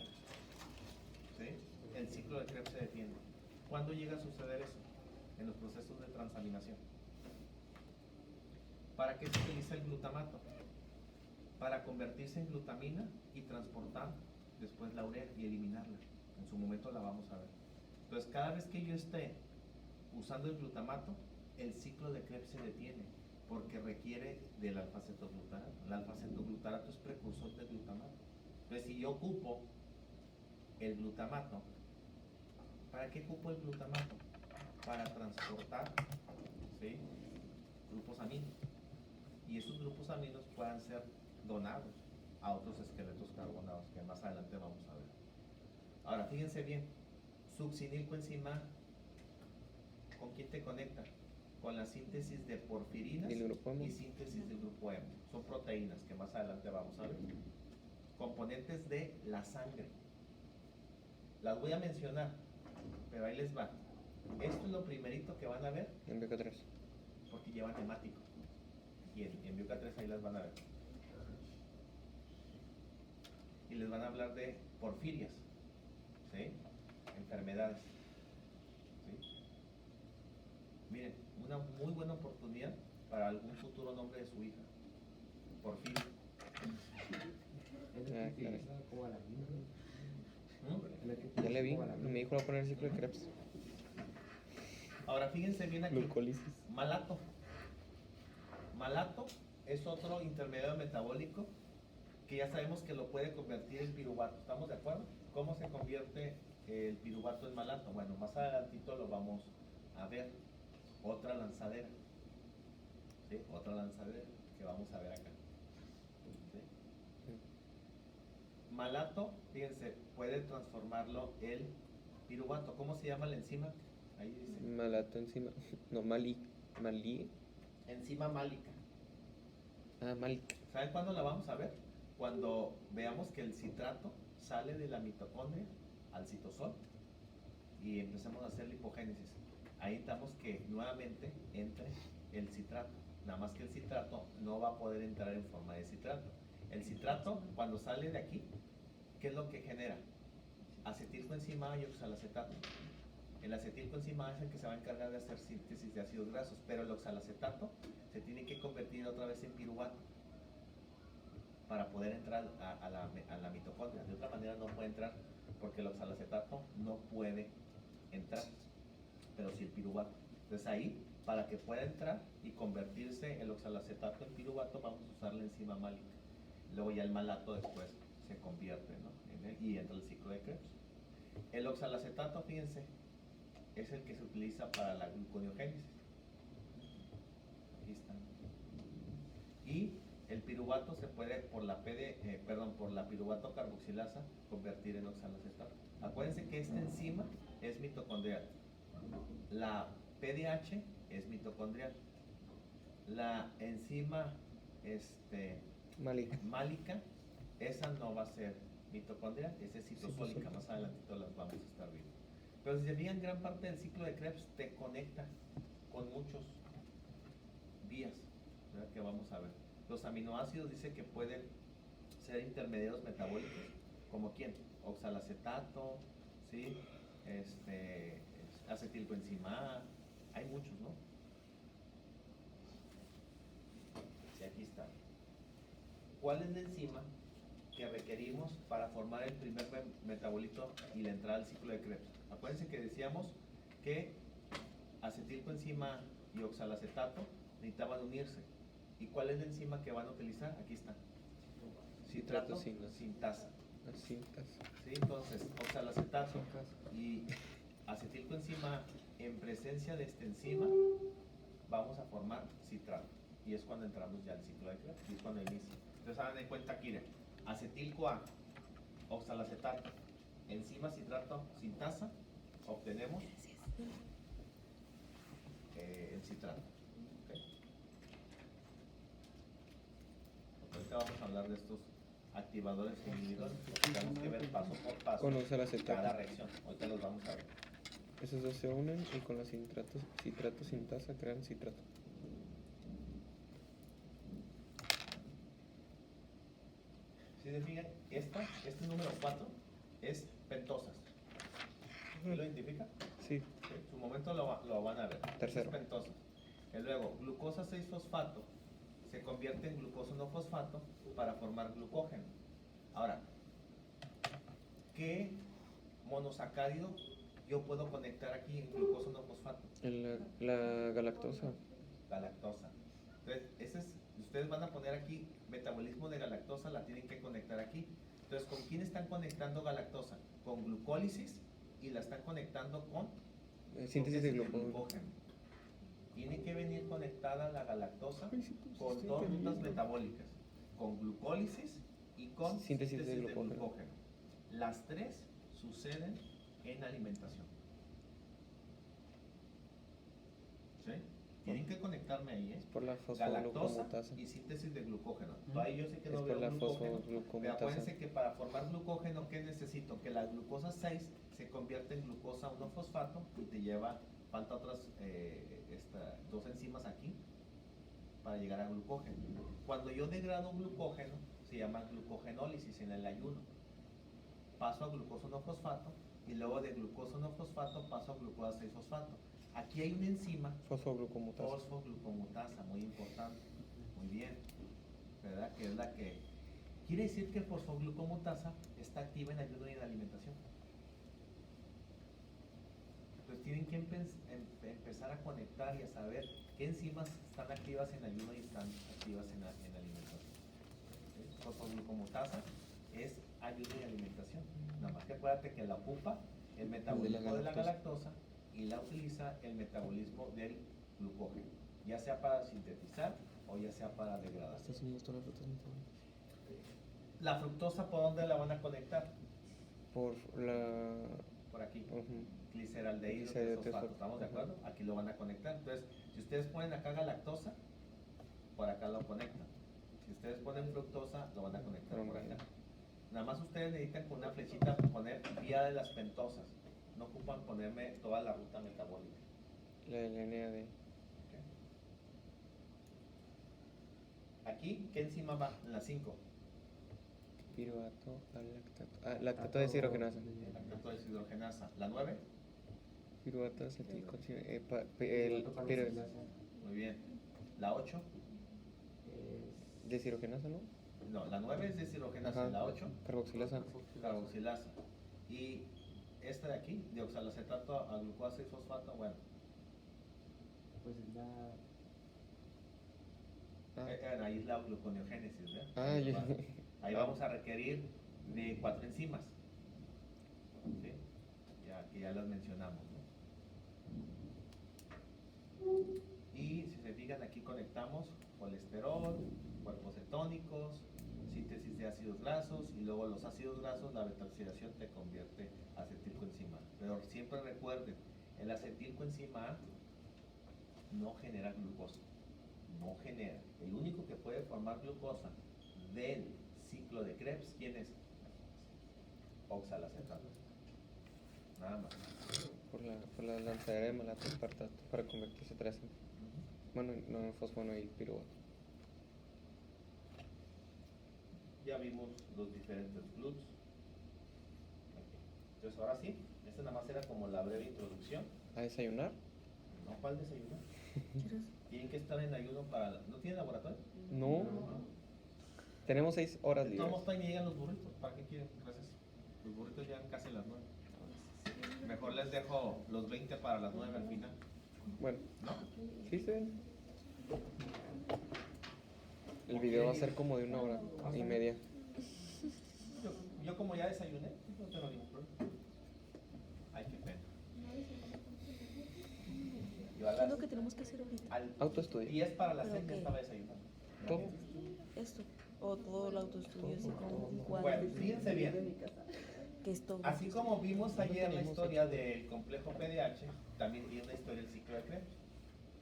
¿sí?, el ciclo de Krebs se detiene. ¿Cuándo llega a suceder eso? En los procesos de transaminación. ¿Para qué se utiliza el glutamato? Para convertirse en glutamina y transportar después la urea y eliminarla. En su momento la vamos a ver. Entonces, cada vez que yo esté usando el glutamato, el ciclo de Krebs se detiene porque requiere del alfa-cetoglutarato. El alfa-cetoglutarato es precursor del glutamato. Entonces, si yo ocupo el glutamato, ¿para qué ocupo el glutamato? Para transportar, ¿sí?, grupos aminos. Y esos grupos aminos puedan ser donados a otros esqueletos carbonados que más adelante vamos a ver. Ahora, fíjense bien, succinilcoenzima, ¿con quién te conecta? Con la síntesis de porfirinas ¿Y el grupo M? y síntesis del grupo M. Son proteínas que más adelante vamos a ver. Componentes de la sangre. Las voy a mencionar, pero ahí les va. Esto es lo primerito que van a ver En BK3. porque llevan temático. Y en BioK3 ahí las van a ver. Y les van a hablar de porfirias, ¿sí?, enfermedades. ¿Sí? Miren, una muy buena oportunidad para algún futuro nombre de su hija. Porfiria. Ah, claro. Como a la misma. ¿Mm? Ya le vi. Me dijo va a poner el ciclo de Krebs. Ahora fíjense bien aquí. Glucólisis. Malato. Malato es otro intermediario metabólico que ya sabemos que lo puede convertir en piruvato. ¿Estamos de acuerdo? ¿Cómo se convierte el piruvato en malato? Bueno, más adelantito lo vamos a ver. Otra lanzadera. ¿Sí? Otra lanzadera que vamos a ver acá. ¿Sí? Malato, fíjense, puede transformarlo el piruvato. ¿Cómo se llama la enzima? Ahí dice. Malato encima. No, malí. Enzima málica. Ah, mal. ¿Saben cuándo la vamos a ver? Cuando veamos que el citrato sale de la mitocondria al citosol y empecemos a hacer lipogénesis. Ahí estamos que nuevamente entre el citrato. Nada más que el citrato no va a poder entrar en forma de citrato. El citrato, cuando sale de aquí, ¿qué es lo que genera? Acetilcoenzima y oxalacetato. El acetilcoenzima es el que se va a encargar de hacer síntesis de ácidos grasos, pero el oxalacetato se tiene que convertir otra vez en piruvato para poder entrar a la mitocondria. De otra manera no puede entrar porque el oxalacetato no puede entrar, pero sí el piruvato. Entonces ahí, para que pueda entrar y convertirse el oxalacetato en piruvato, vamos a usar la enzima málica. Luego ya el malato después se convierte, ¿no? en él y entra el ciclo de Krebs. El oxalacetato, fíjense, es el que se utiliza para la gluconeogénesis. Aquí está. Y el piruvato se puede por la por la piruvato carboxilasa convertir en oxalacetato. Acuérdense que esta enzima es mitocondrial. La PDH es mitocondrial. La enzima málica, esa no va a ser mitocondrial, esa es citosólica, más adelantito las vamos a estar viendo. Pero si se fijan, gran parte del ciclo de Krebs te conecta con muchos vías, ¿verdad? Que vamos a ver. Los aminoácidos dice que pueden ser intermediarios metabólicos, ¿como quién? Oxalacetato, ¿sí? Acetilcoenzima, hay muchos, ¿no? Sí, aquí está. ¿Cuál es la enzima que requerimos para formar el primer metabolito y la entrada al ciclo de Krebs? Acuérdense que decíamos que acetilcoenzima y oxalacetato necesitaban unirse. ¿Y cuál es la enzima que van a utilizar? Aquí está. Citrato sintasa. ¿Sí? Entonces, oxalacetato y acetilcoenzima en presencia de esta enzima vamos a formar citrato. Y es cuando entramos ya al ciclo de Krebs, y es cuando inicia. Entonces hagan de cuenta aquí, acetil-CoA, oxalacetato, enzima citrato sintasa, obtenemos el citrato. ¿Okay? Ahorita vamos a hablar de estos activadores e inhibidores, tenemos que ver paso por paso Con oxalacetato. cada reacción. Ahorita los vamos a ver. Esos dos se unen y con la citrato sintasa crean citrato. Si se fijan, este número 4 es pentosas. ¿Sí lo identifica? Sí. Sí, en su momento lo van a ver. Tercero. Es pentosa. Y luego, glucosa 6-fosfato se convierte en glucosa 1-fosfato para formar glucógeno. Ahora, ¿qué monosacárido yo puedo conectar aquí en glucosa 1-fosfato? La galactosa. Galactosa. Entonces, ustedes van a poner aquí metabolismo de galactosa, la tienen que conectar aquí. Entonces, ¿con quién están conectando galactosa? Con glucólisis y la están conectando con Síntesis de glucógeno. Tiene que venir conectada la galactosa con dos rutas metabólicas, con glucólisis y con síntesis de glucógeno. Las tres suceden en alimentación. ¿Sí? Tienen que conectarme ahí, Es por la galactosa fosfoglucomutasa. y síntesis de glucógeno. Ahí yo sé que Es no por veo la glucógeno, pero fosfoglucomutasa. acuérdense que para formar glucógeno, ¿qué necesito? Que la glucosa 6 se convierte en glucosa 1-fosfato y te lleva, falta otras dos enzimas aquí para llegar a glucógeno. Cuando yo degrado glucógeno, se llama glucogenólisis en el ayuno. Paso a glucosa 1-fosfato y luego de glucosa 1-fosfato paso a glucosa 6-fosfato. Aquí hay una enzima, fosfoglucomutasa, muy importante. Muy bien, ¿verdad? Que es la que quiere decir que fosfoglucomutasa está activa en ayuno y en alimentación. Entonces tienen que empezar a conectar y a saber qué enzimas están activas en ayuno y están activas en alimentación. ¿Sí? Fosfoglucomutasa es ayuno y alimentación. Nada más que acuérdate que la ocupa el metabolismo de la galactosa y la utiliza el metabolismo del glucógeno, ya sea para sintetizar o ya sea para degradar. La fructosa, ¿por dónde la van a conectar? Por aquí. Uh-huh. Gliceraldehído fosfato, ¿estamos de acuerdo? Aquí lo van a conectar. Entonces, si ustedes ponen acá galactosa, por acá lo conectan. Si ustedes ponen fructosa, lo van a conectar por acá. Nada más ustedes necesitan con una flechita poner vía de las pentosas. No ocupan ponerme toda la ruta metabólica. La NAD. Okay. Aquí, ¿qué enzima va? En la 5. Piruvato al lactato. Ah, lactato deshidrogenasa. Lactato deshidrogenasa. La 9, Piruvato acetilcolina. muy bien. La 8, Deshidrogenasa, ¿no? no, la 9 es deshidrogenasa. Ajá. La 8, Carboxilasa. carboxilasa. Y esta de aquí, dioxalacetato a glucosa y fosfato, bueno, Pues es la. Ah, ahí es la gluconeogénesis, ¿verdad? ah, yo. Ahí vamos a requerir de 4 enzimas. ¿Sí? Ya, que ya las mencionamos, ¿no? Y si se fijan, aquí conectamos colesterol, cuerpos cetónicos, síntesis de ácidos grasos, y luego los ácidos grasos, la beta-oxidación te convierte a acetilcoenzima A. Pero siempre recuerden, el acetilcoenzima A no genera glucosa. No genera. El único que puede formar glucosa del ciclo de Krebs, ¿quién es? Oxalacetato. Nada más. Por la lanzadera de malato espartato para convertirse atrás en. Bueno, no en fosfono y piruvato. Ya vimos los diferentes GLUTs. Entonces ahora sí, esta nada más era como la breve introducción. ¿A desayunar? ¿No? ¿Cuál desayuno? Tienen que estar en ayuno para... ¿No tienen laboratorio? No. Tenemos 6 horas De libres. todos modos todavía llegan los burritos. ¿Para qué quieren? Gracias. Los burritos llegan casi a las 9. Mejor les dejo los 20 para las 9 al final. Bueno, ¿No? sí, sí. El video va a ser como de 1 hora y media. Yo como ya desayuné, no tengo ningún problema. Ay, qué pena. Yo a ¿Qué es lo las... que tenemos que hacer ahorita? Al Autoestudio. 10 para las ¿Pero 6 ya qué? estaba desayunando. Todo. Esto. O todo el autoestudio, así como un cuadro. Bueno, fíjense bien. Que es todo. Así como vimos ayer la historia del complejo PDH, también tiene una historia del ciclo de Krebs.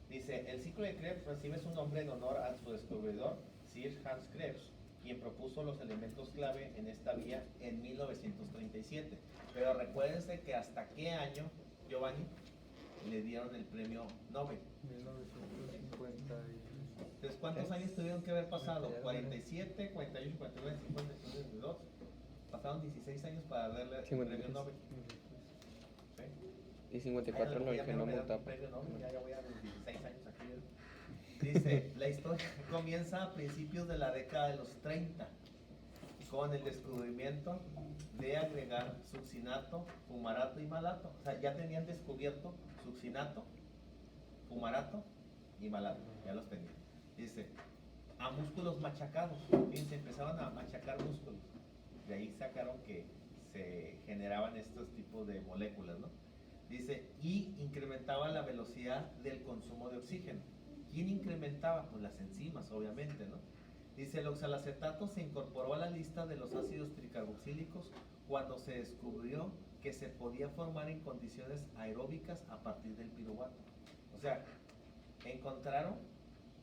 Dice, el ciclo de Krebs recibe su nombre en honor a su descubridor, Sir Hans Krebs, quien propuso los elementos clave en esta vía en 1937. Pero recuérdense que hasta qué año, Giovanni, le dieron el premio Nobel. 1950 Entonces, ¿cuántos años tuvieron que haber pasado? 47, 48, 49, 50, 52. Pasaron 16 años para darle el 53. premio Nobel. ¿Sí? Y 54 lo originó Mutapa. Ya voy a los 16 años aquí. Dice, la historia comienza a principios de la década de los 30 con el descubrimiento de agregar succinato, fumarato y malato. O sea, ya tenían descubierto succinato, fumarato y malato. Ya los tenían. Dice, a músculos machacados. Fíjense, empezaban a machacar músculos. De ahí sacaron que se generaban estos tipos de moléculas, ¿no? Dice, y incrementaba la velocidad del consumo de oxígeno. ¿Quién incrementaba? Pues las enzimas, obviamente, ¿no? Dice, el oxalacetato se incorporó a la lista de los ácidos tricarboxílicos cuando se descubrió que se podía formar en condiciones aeróbicas a partir del piruvato. O sea, encontraron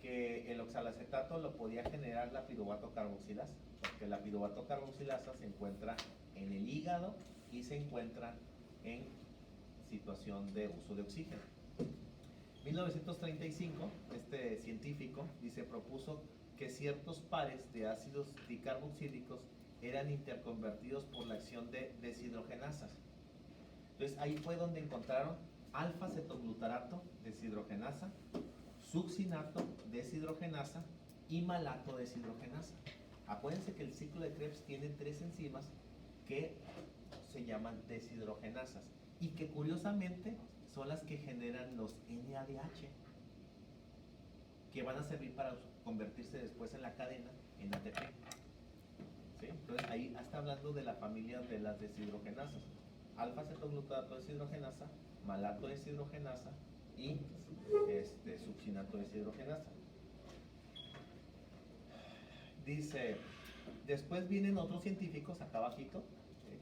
que el oxalacetato lo podía generar la piruvato carboxilasa, porque la piruvato carboxilasa se encuentra en el hígado y se encuentra en situación de uso de oxígeno. 1935, este científico dice, propuso que ciertos pares de ácidos dicarboxílicos eran interconvertidos por la acción de deshidrogenasas. Entonces ahí fue donde encontraron alfa-cetoglutarato deshidrogenasa, succinato deshidrogenasa y malato deshidrogenasa. Acuérdense que el ciclo de Krebs tiene 3 enzimas que se llaman deshidrogenasas y que curiosamente son las que generan los NADH, que van a servir para convertirse después en la cadena en ATP. ¿Sí? Entonces ahí está hablando de la familia de las deshidrogenasas: alfa-cetoglutarato deshidrogenasa, malato deshidrogenasa y succinato deshidrogenasa. Dice, después vienen otros científicos acá abajito,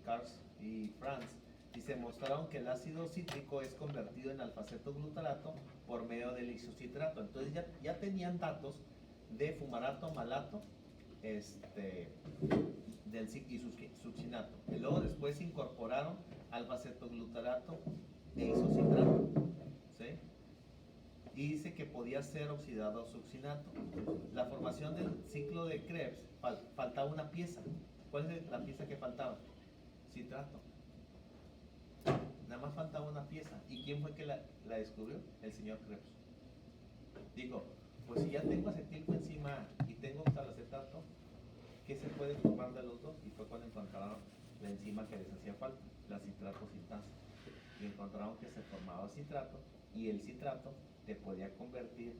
Kars y Franz. Dice, mostraron que el ácido cítrico es convertido en alfa-cetoglutarato por medio del isocitrato. Entonces ya tenían datos de fumarato, malato, y succinato. Y luego después incorporaron alfa-cetoglutarato e isocitrato. ¿Sí? Y dice que podía ser oxidado a succinato. La formación del ciclo de Krebs faltaba una pieza. ¿Cuál es la pieza que faltaba? Citrato. Nada más faltaba una pieza. ¿Y quién fue que la descubrió? El señor Krebs. Dijo, pues si ya tengo acetilcoenzima y tengo oxalacetato, ¿qué se puede formar de los dos? Y fue cuando encontraron la enzima que les hacía falta, la citrato sintasa. Y encontraron que se formaba citrato, y el citrato te podía convertir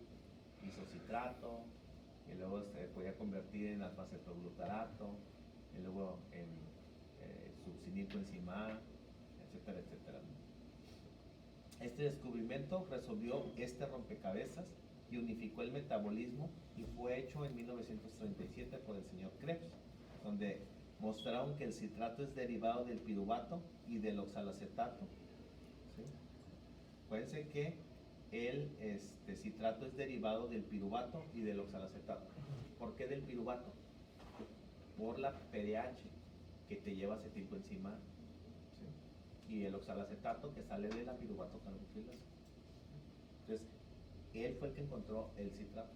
isocitrato, y luego se podía convertir en alfa-cetoglutarato, y luego en succinilcoenzima A, etcétera, etcétera. Este descubrimiento resolvió este rompecabezas y unificó el metabolismo, y fue hecho en 1937 por el señor Krebs, donde mostraron que el citrato es derivado del piruvato y del oxalacetato. ¿Sí? Acuérdense que el citrato es derivado del piruvato y del oxalacetato. ¿Por qué del piruvato? Por la PDH que te lleva acetilcoenzima A, ¿sí? Y el oxalacetato que sale de la piruvato carboxilasa. Entonces, él fue el que encontró el citrato.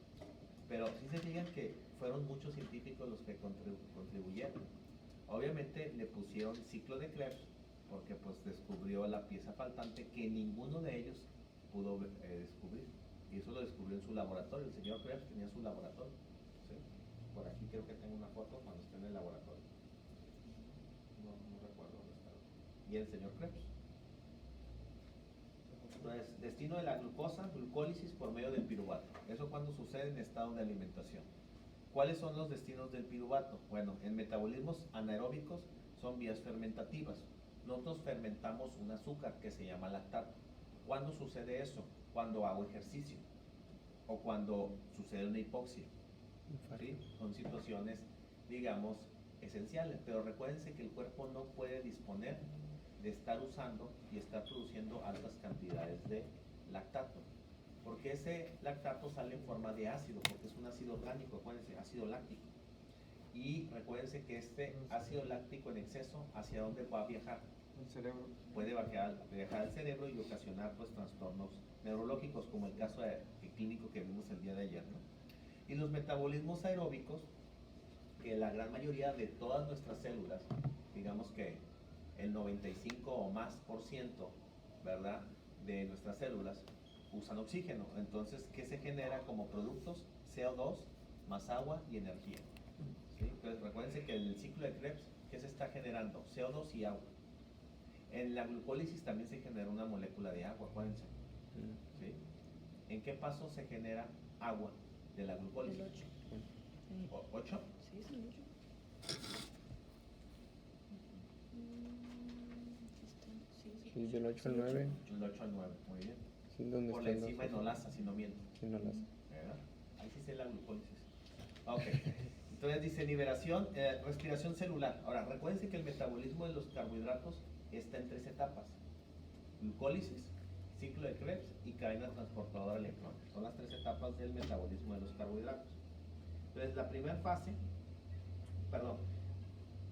Pero si se fijan que fueron muchos científicos los que contribuyeron. Obviamente le pusieron ciclo de Krebs porque pues descubrió la pieza faltante que ninguno de ellos pudo descubrir. Y eso lo descubrió en su laboratorio. El señor Krebs tenía su laboratorio. ¿Sí? Por aquí creo que tengo una foto cuando está en el laboratorio. No recuerdo dónde está. Y el señor Krebs. Entonces, destino de la glucosa, glucólisis por medio del piruvato. Eso cuando sucede en estado de alimentación. ¿Cuáles son los destinos del piruvato? Bueno, en metabolismos anaeróbicos son vías fermentativas. Nosotros fermentamos un azúcar que se llama lactato. ¿Cuándo sucede eso? Cuando hago ejercicio o cuando sucede una hipoxia. ¿Sí? Son situaciones, digamos, esenciales. Pero recuérdense que el cuerpo no puede disponer de estar usando y estar produciendo altas cantidades de lactato, porque ese lactato sale en forma de ácido, porque es un ácido orgánico, acuérdense, ácido láctico. Y recuérdense que este ácido láctico en exceso, ¿hacia dónde va a viajar? El cerebro. Puede viajar al cerebro y ocasionar pues trastornos neurológicos, como el caso clínico que vimos el día de ayer, ¿no? Y los metabolismos aeróbicos, que la gran mayoría de todas nuestras células, digamos que el 95 o más por ciento, ¿verdad?, de nuestras células usan oxígeno. Entonces, ¿qué se genera como productos? CO2 más agua y energía. ¿Sí? Entonces, recuérdense que en el ciclo de Krebs, ¿qué se está generando? CO2 y agua. En la glucólisis también se genera una molécula de agua, acuérdense. ¿Sí? ¿En qué paso se genera agua de la glucólisis? El 8. ¿8? Sí, es el 8. Sí, del 8 al 9. Del 8 al 9, muy bien. Sí, donde Por la están enzima los- enolasa, si no miento. Sí, no las. ¿Verdad? Ahí sí sé la glucólisis. Ok. Entonces dice liberación, respiración celular. Ahora, recuérdense que el metabolismo de los carbohidratos está en 3 etapas. Glucólisis, ciclo de Krebs y cadena transportadora de electrones. Son las 3 etapas del metabolismo de los carbohidratos. Entonces, la primera fase,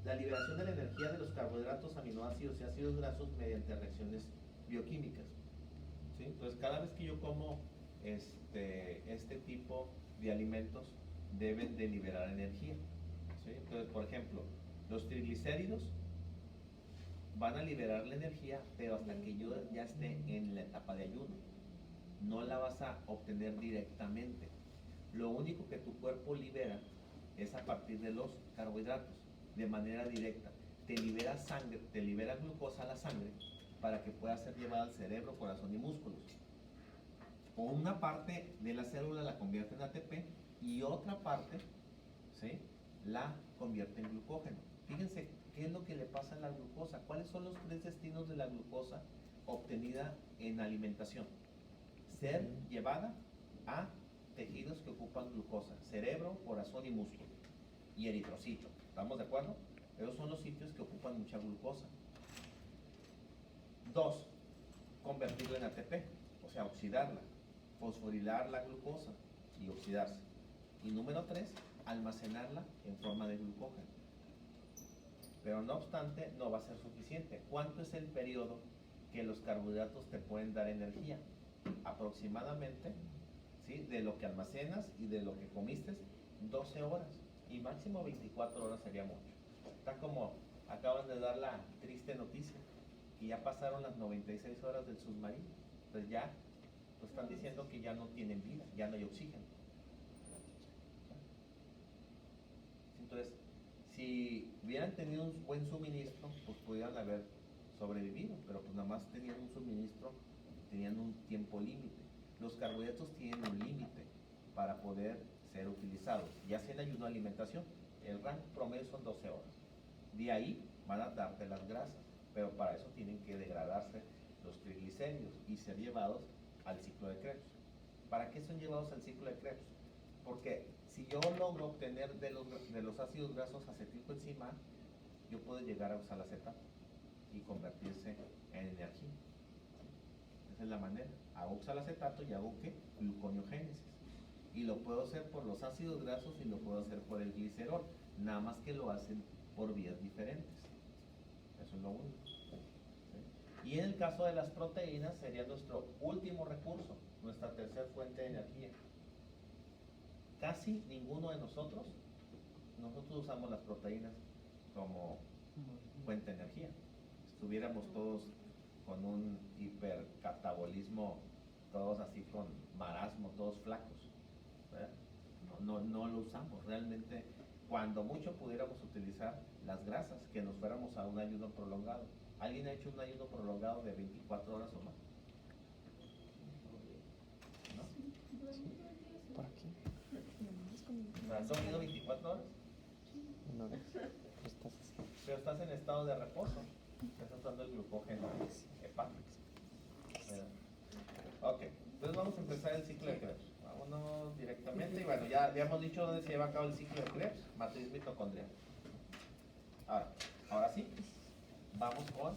la liberación de la energía de los carbohidratos, aminoácidos y ácidos grasos mediante reacciones bioquímicas. ¿Sí? Entonces, cada vez que yo como este tipo de alimentos, deben de liberar energía. ¿Sí? Entonces, por ejemplo, los triglicéridos van a liberar la energía, pero hasta que yo ya esté en la etapa de ayuno. No la vas a obtener directamente. Lo único que tu cuerpo libera es a partir de los carbohidratos, de manera directa. Te libera sangre, te libera glucosa a la sangre para que pueda ser llevada al cerebro, corazón y músculos. O una parte de la célula la convierte en ATP y otra parte, ¿sí?, la convierte en glucógeno. Fíjense qué es lo que le pasa a la glucosa. ¿Cuáles son los 3 destinos de la glucosa obtenida en alimentación? Ser llevada a tejidos que ocupan glucosa: cerebro, corazón y músculo, y eritrocito. ¿Estamos de acuerdo? Esos son los sitios que ocupan mucha glucosa. 2, convertirla en ATP, o sea, oxidarla, fosforilar la glucosa y oxidarse. Y número 3, almacenarla en forma de glucógeno. Pero no obstante, no va a ser suficiente. ¿Cuánto es el periodo que los carbohidratos te pueden dar energía? Aproximadamente, ¿sí?, de lo que almacenas y de lo que comiste, 12 horas. Y máximo 24 horas sería mucho. Está como acaban de dar la triste noticia que ya pasaron las 96 horas del submarino. Entonces ya pues están diciendo que ya no tienen vida, ya no hay oxígeno. Entonces, si hubieran tenido un buen suministro, pues pudieran haber sobrevivido, pero pues nada más tenían un suministro, tenían un tiempo límite. Los carbohidratos tienen un límite para poder ser utilizados, ya sea en ayuno a alimentación. El rango promedio son 12 horas. De ahí van a darte las grasas, pero para eso tienen que degradarse los triglicéridos y ser llevados al ciclo de Krebs. ¿Para qué son llevados al ciclo de Krebs? Porque si yo logro obtener de los ácidos grasos acetilcoenzima, yo puedo llegar a oxalacetato y convertirse en energía. Esa es la manera. Hago oxalacetato y hago ¿qué? Gluconeogénesis. Y lo puedo hacer por los ácidos grasos y lo puedo hacer por el glicerol. Nada más que lo hacen por vías diferentes. Eso es lo único. ¿Sí? Y en el caso de las proteínas sería nuestro último recurso, nuestra tercera fuente de energía. Casi ninguno de nosotros usamos las proteínas como fuente de energía. Estuviéramos todos con un hipercatabolismo, todos así con marasmo, todos flacos, ¿verdad? No lo usamos. Realmente, cuando mucho pudiéramos utilizar las grasas, que nos fuéramos a un ayuno prolongado. ¿Alguien ha hecho un ayuno prolongado de 24 horas o más? ¿No? Por aquí. ¿Has dormido 24 horas? No, estás así. Pero estás en estado de reposo. Estás usando el glucógeno hepático. Ok, entonces vamos a empezar el ciclo de Krebs. Vámonos directamente. Y bueno, ya habíamos dicho dónde se lleva a cabo el ciclo de Krebs, matriz mitocondrial. Ahora sí, vamos con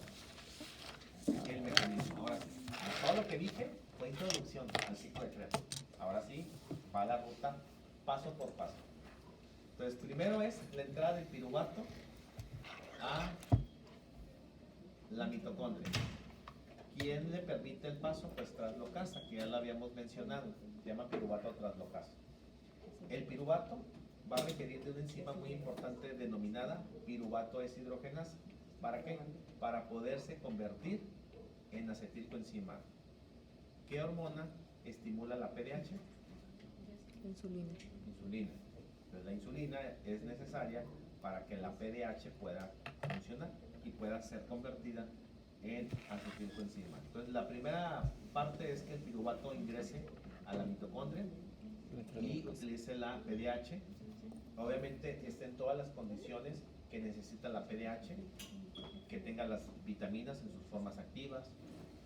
el mecanismo. Ahora sí, todo lo que dije fue introducción al ciclo de Krebs. Ahora sí, va la ruta paso por paso. Entonces, primero es la entrada del piruvato a la mitocondria. ¿Quién le permite el paso? Pues translocasa, que ya lo habíamos mencionado, se llama piruvato translocasa. El piruvato va a requerir de una enzima muy importante denominada piruvato deshidrogenasa. ¿Para qué? Para poderse convertir en acetilcoenzima. ¿Qué hormona estimula la PDH? Insulina. Insulina. Entonces la insulina es necesaria para que la PDH pueda funcionar y pueda ser convertida en acetilcoenzima. Entonces la primera parte es que el piruvato ingrese a la mitocondria y utilice la PDH. Obviamente estén todas las condiciones que necesita la PDH, que tenga las vitaminas en sus formas activas,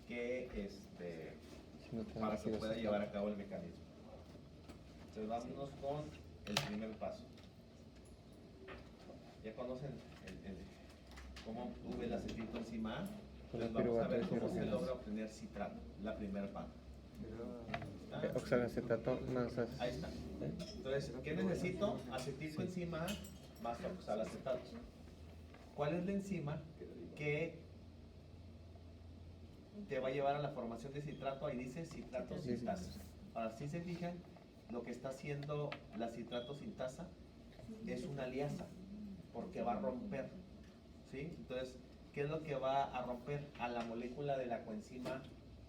que para que pueda llevar a cabo el mecanismo. Entonces vámonos con el primer paso. Ya conocen cómo tuve el acetilcoenzima A. Entonces vamos a ver cómo se logra obtener citrato, la primera parte. Oxalacetato más Ahí está. Entonces, ¿qué necesito? Acetilcoenzima A más oxalacetato. ¿Cuál es la enzima que te va a llevar a la formación de citrato? Ahí dice citrato sintasa. Ahora, si se fijan, lo que está haciendo la citrato sintasa es una liasa, porque va a romper, ¿sí? Entonces, ¿qué es lo que va a romper? A la molécula de la coenzima,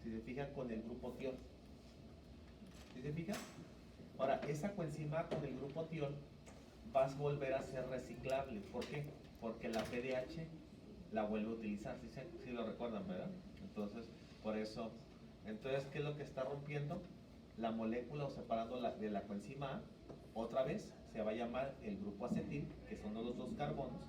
si se fijan, con el grupo tiol. ¿Sí se fijan? Ahora, esa coenzima con el grupo tiol va a volver a ser reciclable. ¿Por qué? Porque la PDH la vuelve a utilizar. ¿Sí lo recuerdan, verdad? Entonces, por eso, entonces, ¿qué es lo que está rompiendo? La molécula o separando de la coenzima A, otra vez se va a llamar el grupo acetil, que son los dos carbonos,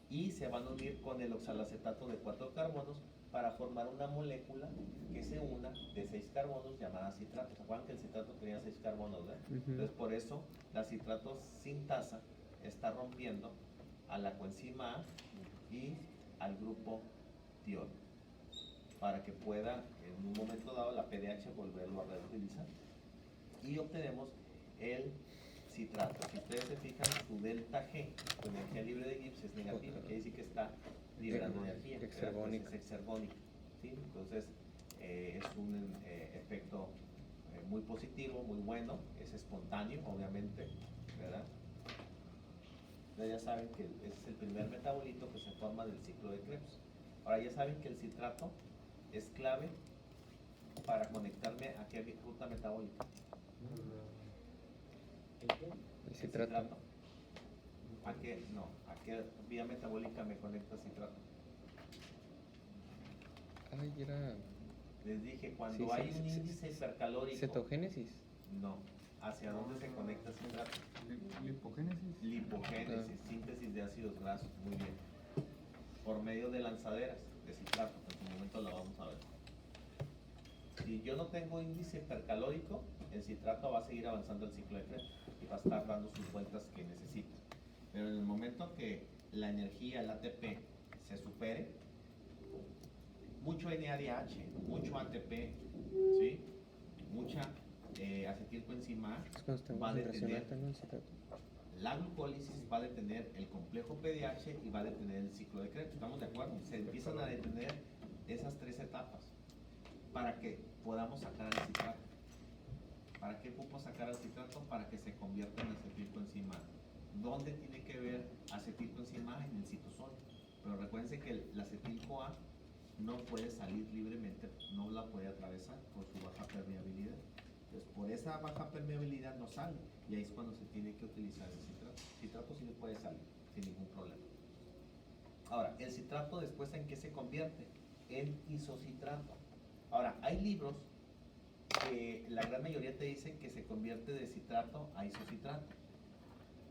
y se van a unir con el oxalacetato de 4 carbonos para formar una molécula que se una de 6 carbonos llamada citrato. ¿Se acuerdan que el citrato tenía 6 carbonos, ¿verdad? Entonces por eso la citrato sintasa está rompiendo a la coenzima A y al grupo tiol para que pueda en un momento dado la PDH volverlo a reutilizar y obtenemos el citrato. Si ustedes se fijan, su delta G, su energía libre de Gibbs, es negativa, quiere decir que está liberando energía. Exergónica. Es exergónica, ¿sí? Entonces es un efecto muy positivo, muy bueno, es espontáneo, obviamente, ¿verdad? Ya saben que ese es el primer metabolito que se forma del ciclo de Krebs. Ahora ya saben que el citrato es clave para conectarme a qué ruta metabólica. ¿El qué? El citrato. ¿A qué? No, ¿a qué vía metabólica me conecta el citrato? Ay, era Les dije, cuando Sí, sí, hay sí, un sí, índice hipercalórico, cetogénesis. no, ¿hacia dónde se conecta el citrato? Lipogénesis. Lipogénesis, síntesis de ácidos grasos, muy bien. Por medio de lanzaderas de citrato, en su momento la vamos a ver. Si yo no tengo índice hipercalórico, el citrato va a seguir avanzando el ciclo de Krebs y va a estar dando sus vueltas que necesita. Pero en el momento que la energía, el ATP, se supere, mucho NADH, mucho ATP, ¿sí? Mucha acetilcoenzima Es cuando está en va a concentración detener alta, ¿no? El citrato. la glucólisis, va a detener el complejo PDH y va a detener el ciclo de Krebs. ¿Estamos de acuerdo? Se empiezan a detener esas tres etapas para que podamos sacar el citrato. ¿Para qué ocupo sacar el citrato? Para que se convierta en acetilcoenzima. ¿Dónde tiene que ver acetilcoenzima? En el citosol. Pero recuerden que la acetil-CoA no puede salir libremente, no la puede atravesar por su baja permeabilidad. Entonces, por esa baja permeabilidad no sale, y ahí es cuando se tiene que utilizar el citrato. El citrato sí le puede salir, sin ningún problema. Ahora, el citrato después, ¿en qué se convierte? En isocitrato. Ahora, hay libros que la gran mayoría te dicen que se convierte de citrato a isocitrato,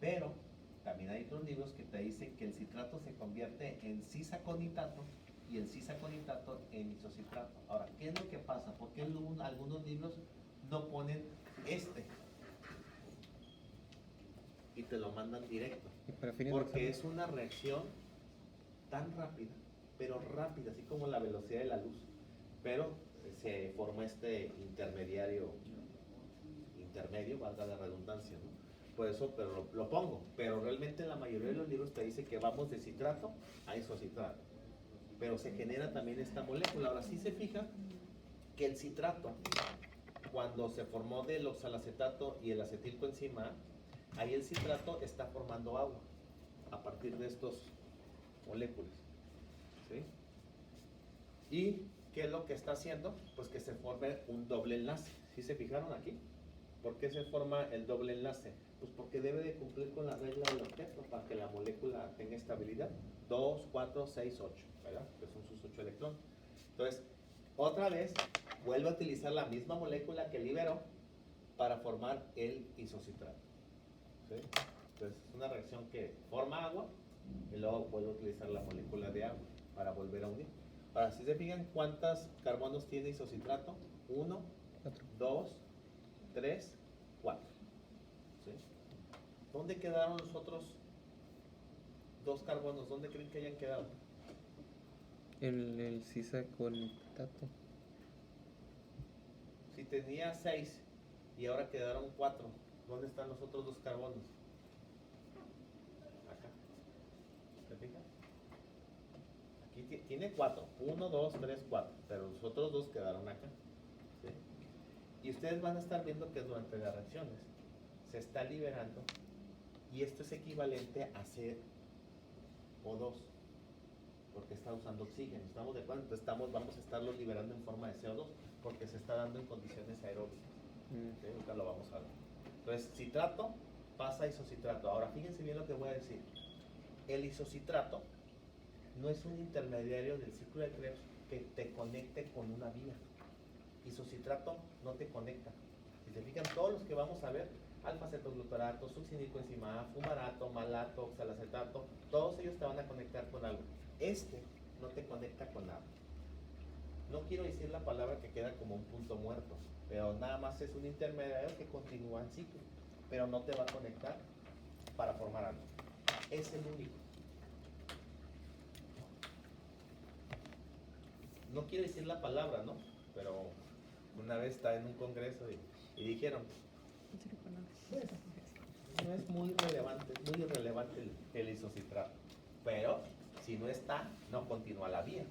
pero también hay otros libros que te dicen que el citrato se convierte en cisaconitato y el cisaconitato en isocitrato. Ahora, ¿qué es lo que pasa? ¿Por qué algunos libros no ponen este y te lo mandan directo? Y para fines de Porque examen, es una reacción tan rápida, pero rápida, así como la velocidad de la luz. Pero se forma este intermedio, valga la redundancia, ¿no? Por eso, pero lo pongo. Pero realmente la mayoría de los libros te dice que vamos de citrato a isocitrato. Pero se genera también esta molécula. Ahora sí se fija que el citrato, cuando se formó del oxalacetato y el acetilcoenzima, ahí el citrato está formando agua a partir de estas moléculas, ¿sí? ¿Y qué es lo que está haciendo? Pues que se forme un doble enlace. ¿Sí se fijaron aquí? ¿Por qué se forma el doble enlace? Pues porque debe de cumplir con la regla del octeto para que la molécula tenga estabilidad. 2, 4, 6, 8, ¿verdad? Que son sus 8 electrones. Entonces, otra vez, vuelve a utilizar la misma molécula que liberó para formar el isocitrato, ¿sí? Entonces, es una reacción que forma agua y luego vuelve a utilizar la molécula de agua para volver a unir. Ahora, si se fijan cuántos carbonos tiene isocitrato, 1, 4. 2, 3, 4. ¿Sí? ¿Dónde quedaron los otros 2 carbonos? ¿Dónde creen que hayan quedado? El cisaconitato. Si tenía 6 y ahora quedaron 4, ¿dónde están los otros 2 carbonos? Acá. ¿Se fijan? Aquí tiene 4. 1, 2, 3, 4. Pero los otros 2 quedaron acá. ¿Sí? Y ustedes van a estar viendo que durante las reacciones se está liberando, y esto es equivalente a CO2, porque está usando oxígeno. ¿Estamos de acuerdo? Entonces vamos a estarlo liberando en forma de CO2, porque se está dando en condiciones aeróbicas. ¿Sí? Ahorita lo vamos a ver. Entonces, citrato pasa a isocitrato. Ahora, fíjense bien lo que voy a decir. El isocitrato no es un intermediario del ciclo de Krebs que te conecte con una vía. Isocitrato no te conecta. Si se fijan, todos los que vamos a ver, alfa-cetoglutarato, succinilcoenzima A, fumarato, malato, oxalacetato, todos ellos te van a conectar con algo. Este no te conecta con nada. No quiero decir la palabra que queda como un punto muerto, pero nada más es un intermediario que continúa en ciclo, pero no te va a conectar para formar algo. Es el único. No quiero decir la palabra, ¿no? Pero una vez estaba en un congreso y dijeron, pues, no es muy relevante, es muy irrelevante el isocitrato, pero si no está, no continúa la vía.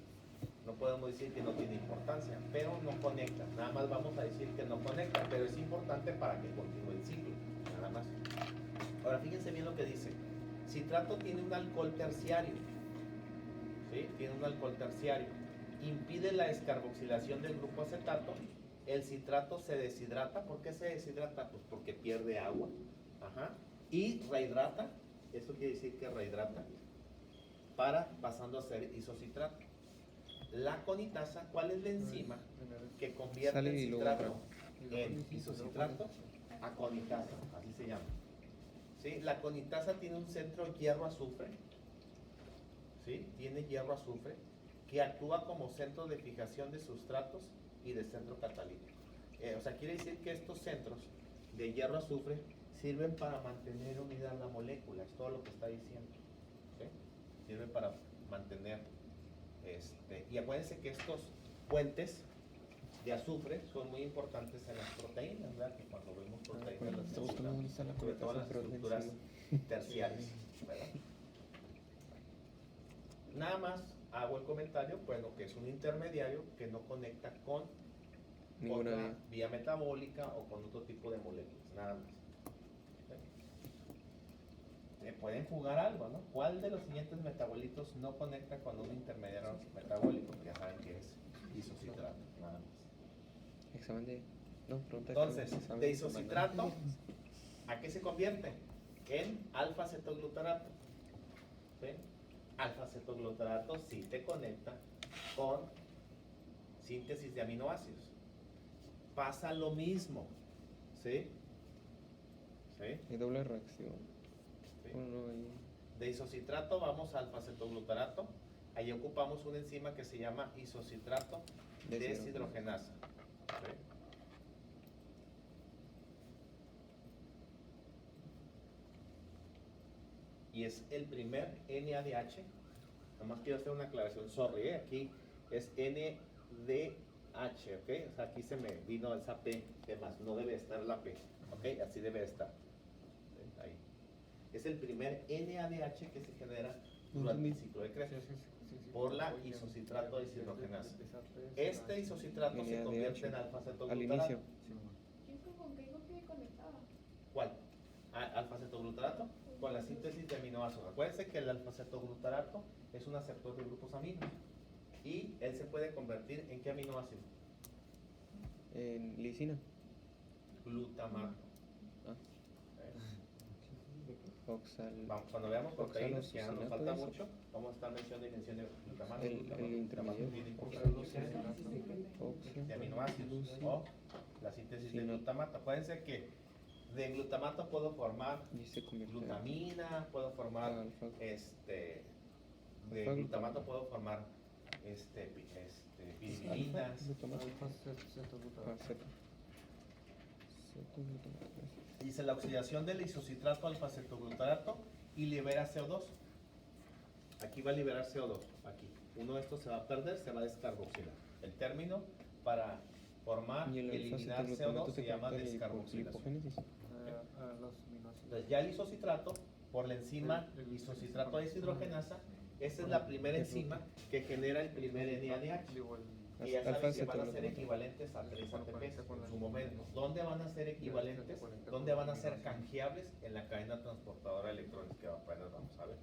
No podemos decir que no tiene importancia, pero no conecta. Nada más vamos a decir que no conecta, pero es importante para que continúe el ciclo, nada más. Ahora fíjense bien lo que dice. Citrato tiene un alcohol terciario, ¿sí? Tiene un alcohol terciario. Impide la descarboxilación del grupo acetato. El citrato se deshidrata. ¿Por qué se deshidrata? Pues porque pierde agua. Ajá. Y rehidrata. Eso quiere decir que rehidrata pasando a ser isocitrato. La conitasa, ¿cuál es la enzima que convierte Sale el y luego citrato entra. en isocitrato? Aconitasa, así se llama. ¿Sí? La conitasa tiene un centro hierro-azufre, ¿sí? Tiene hierro-azufre que actúa como centro de fijación de sustratos y de centro catalítico. O sea, quiere decir que estos centros de hierro-azufre sirven para mantener unida la molécula, es todo lo que está diciendo. ¿Sí? Sirve para mantener, y acuérdense que estos puentes de azufre son muy importantes en las proteínas, ¿verdad? Que cuando vemos proteínas las Está buscando dónde está la sobre todo en las conitasa, pero estructuras terciarias, ¿verdad? Nada más hago el comentario, bueno, que es un intermediario que no conecta con Ninguna otra vía. vía metabólica o con otro tipo de moléculas, nada más. ¿Sí? Pueden jugar algo, ¿no? ¿Cuál de los siguientes metabolitos no conecta con un intermediario metabólico? Ya saben que es isocitrato, nada más. Examen de. No, pregunta Entonces, examen de semana. isocitrato, ¿a qué se convierte? En alfa-cetoglutarato. ¿Sí? Alfa-cetoglutarato sí te conecta con síntesis de aminoácidos. Pasa lo mismo, ¿sí? ¿Sí? Hay doble reacción. ¿Sí? Bueno, ahí. De isocitrato vamos a alfa-cetoglutarato. Ahí ocupamos una enzima que se llama isocitrato deshidrogenasa. ¿Sí? Y es el primer NADH. Nomás quiero hacer una aclaración, sorry, aquí es NDH, ¿ok? O sea, aquí se me vino esa P de más, no debe estar la P, ¿ok? Así debe estar. ¿Sí? Ahí. Es el primer NADH que se genera durante el ciclo de Krebs por la isocitrato deshidrogenasa. Este isocitrato se convierte en al alfa-cetoglutarato. inicio. ¿Quién con qué dijo que conectaba? ¿Cuál? Alfa-cetoglutarato con la síntesis de aminoácidos. Acuérdense que el alfa-cetoglutarato es un aceptor de grupos aminos y él se puede convertir en ¿qué aminoácido? En lisina. Glutamato. Ah. Oxal. Vamos, cuando veamos proteínas, que ya nos falta oxalosucinato, mucho, vamos a estar mencionando y mencionando glutamato. El Glutamato intermedio. tiene Oxal. de aminoácidos o la síntesis de glutamato. Acuérdense que de glutamato puedo formar Y se convierte en glutamina, puedo formar alfa. de Alfa- glutamato puedo formar pirimidinas. Glutamato. Alfa Ah, cetoglutarato. Z. Cetoglutamato, gracias. Dice la oxidación del isocitrato alfa-cetoglutarato y libera CO2. Aquí va a liberar CO2. Aquí. Uno de estos se va a perder, se va a descarboxilar. El término para formar Y y el eliminar alfa-cetoglutamato CO2 se llama conecta descarboxilación. lipogénesis. A los aminoácidos. Entonces ya el isocitrato, por la enzima isocitrato deshidrogenasa, esa es la primera enzima que genera el primer NADH. Y ya saben que van a ser equivalentes a 3 ATPs en su momento. ¿Dónde van a ser equivalentes? ¿Dónde van a ser canjeables? En la cadena transportadora de electrones que apenas vamos a ver.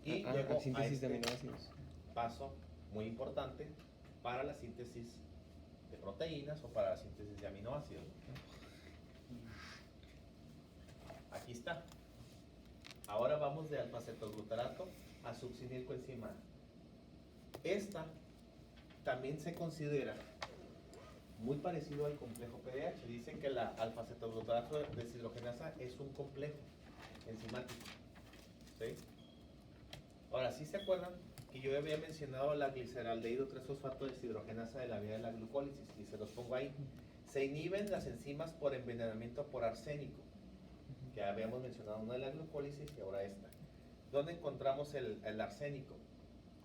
Y llego a síntesis de este aminoácidos. paso muy importante para la síntesis de proteínas o para la síntesis de aminoácidos. Aquí está. Ahora vamos de alfa-cetoglutarato a succinilcoenzima. Esta también se considera muy parecido al complejo PDH. Dicen que la alfa-cetoglutarato deshidrogenasa es un complejo enzimático. ¿Sí? Ahora, ¿sí se acuerdan que yo había mencionado la gliceraldehído 3-fosfato deshidrogenasa de la vía de la glucólisis? Y se los pongo ahí. Se inhiben las enzimas por envenenamiento por arsénico. Que habíamos mencionado una de la glucólisis y ahora esta. ¿Dónde encontramos el arsénico?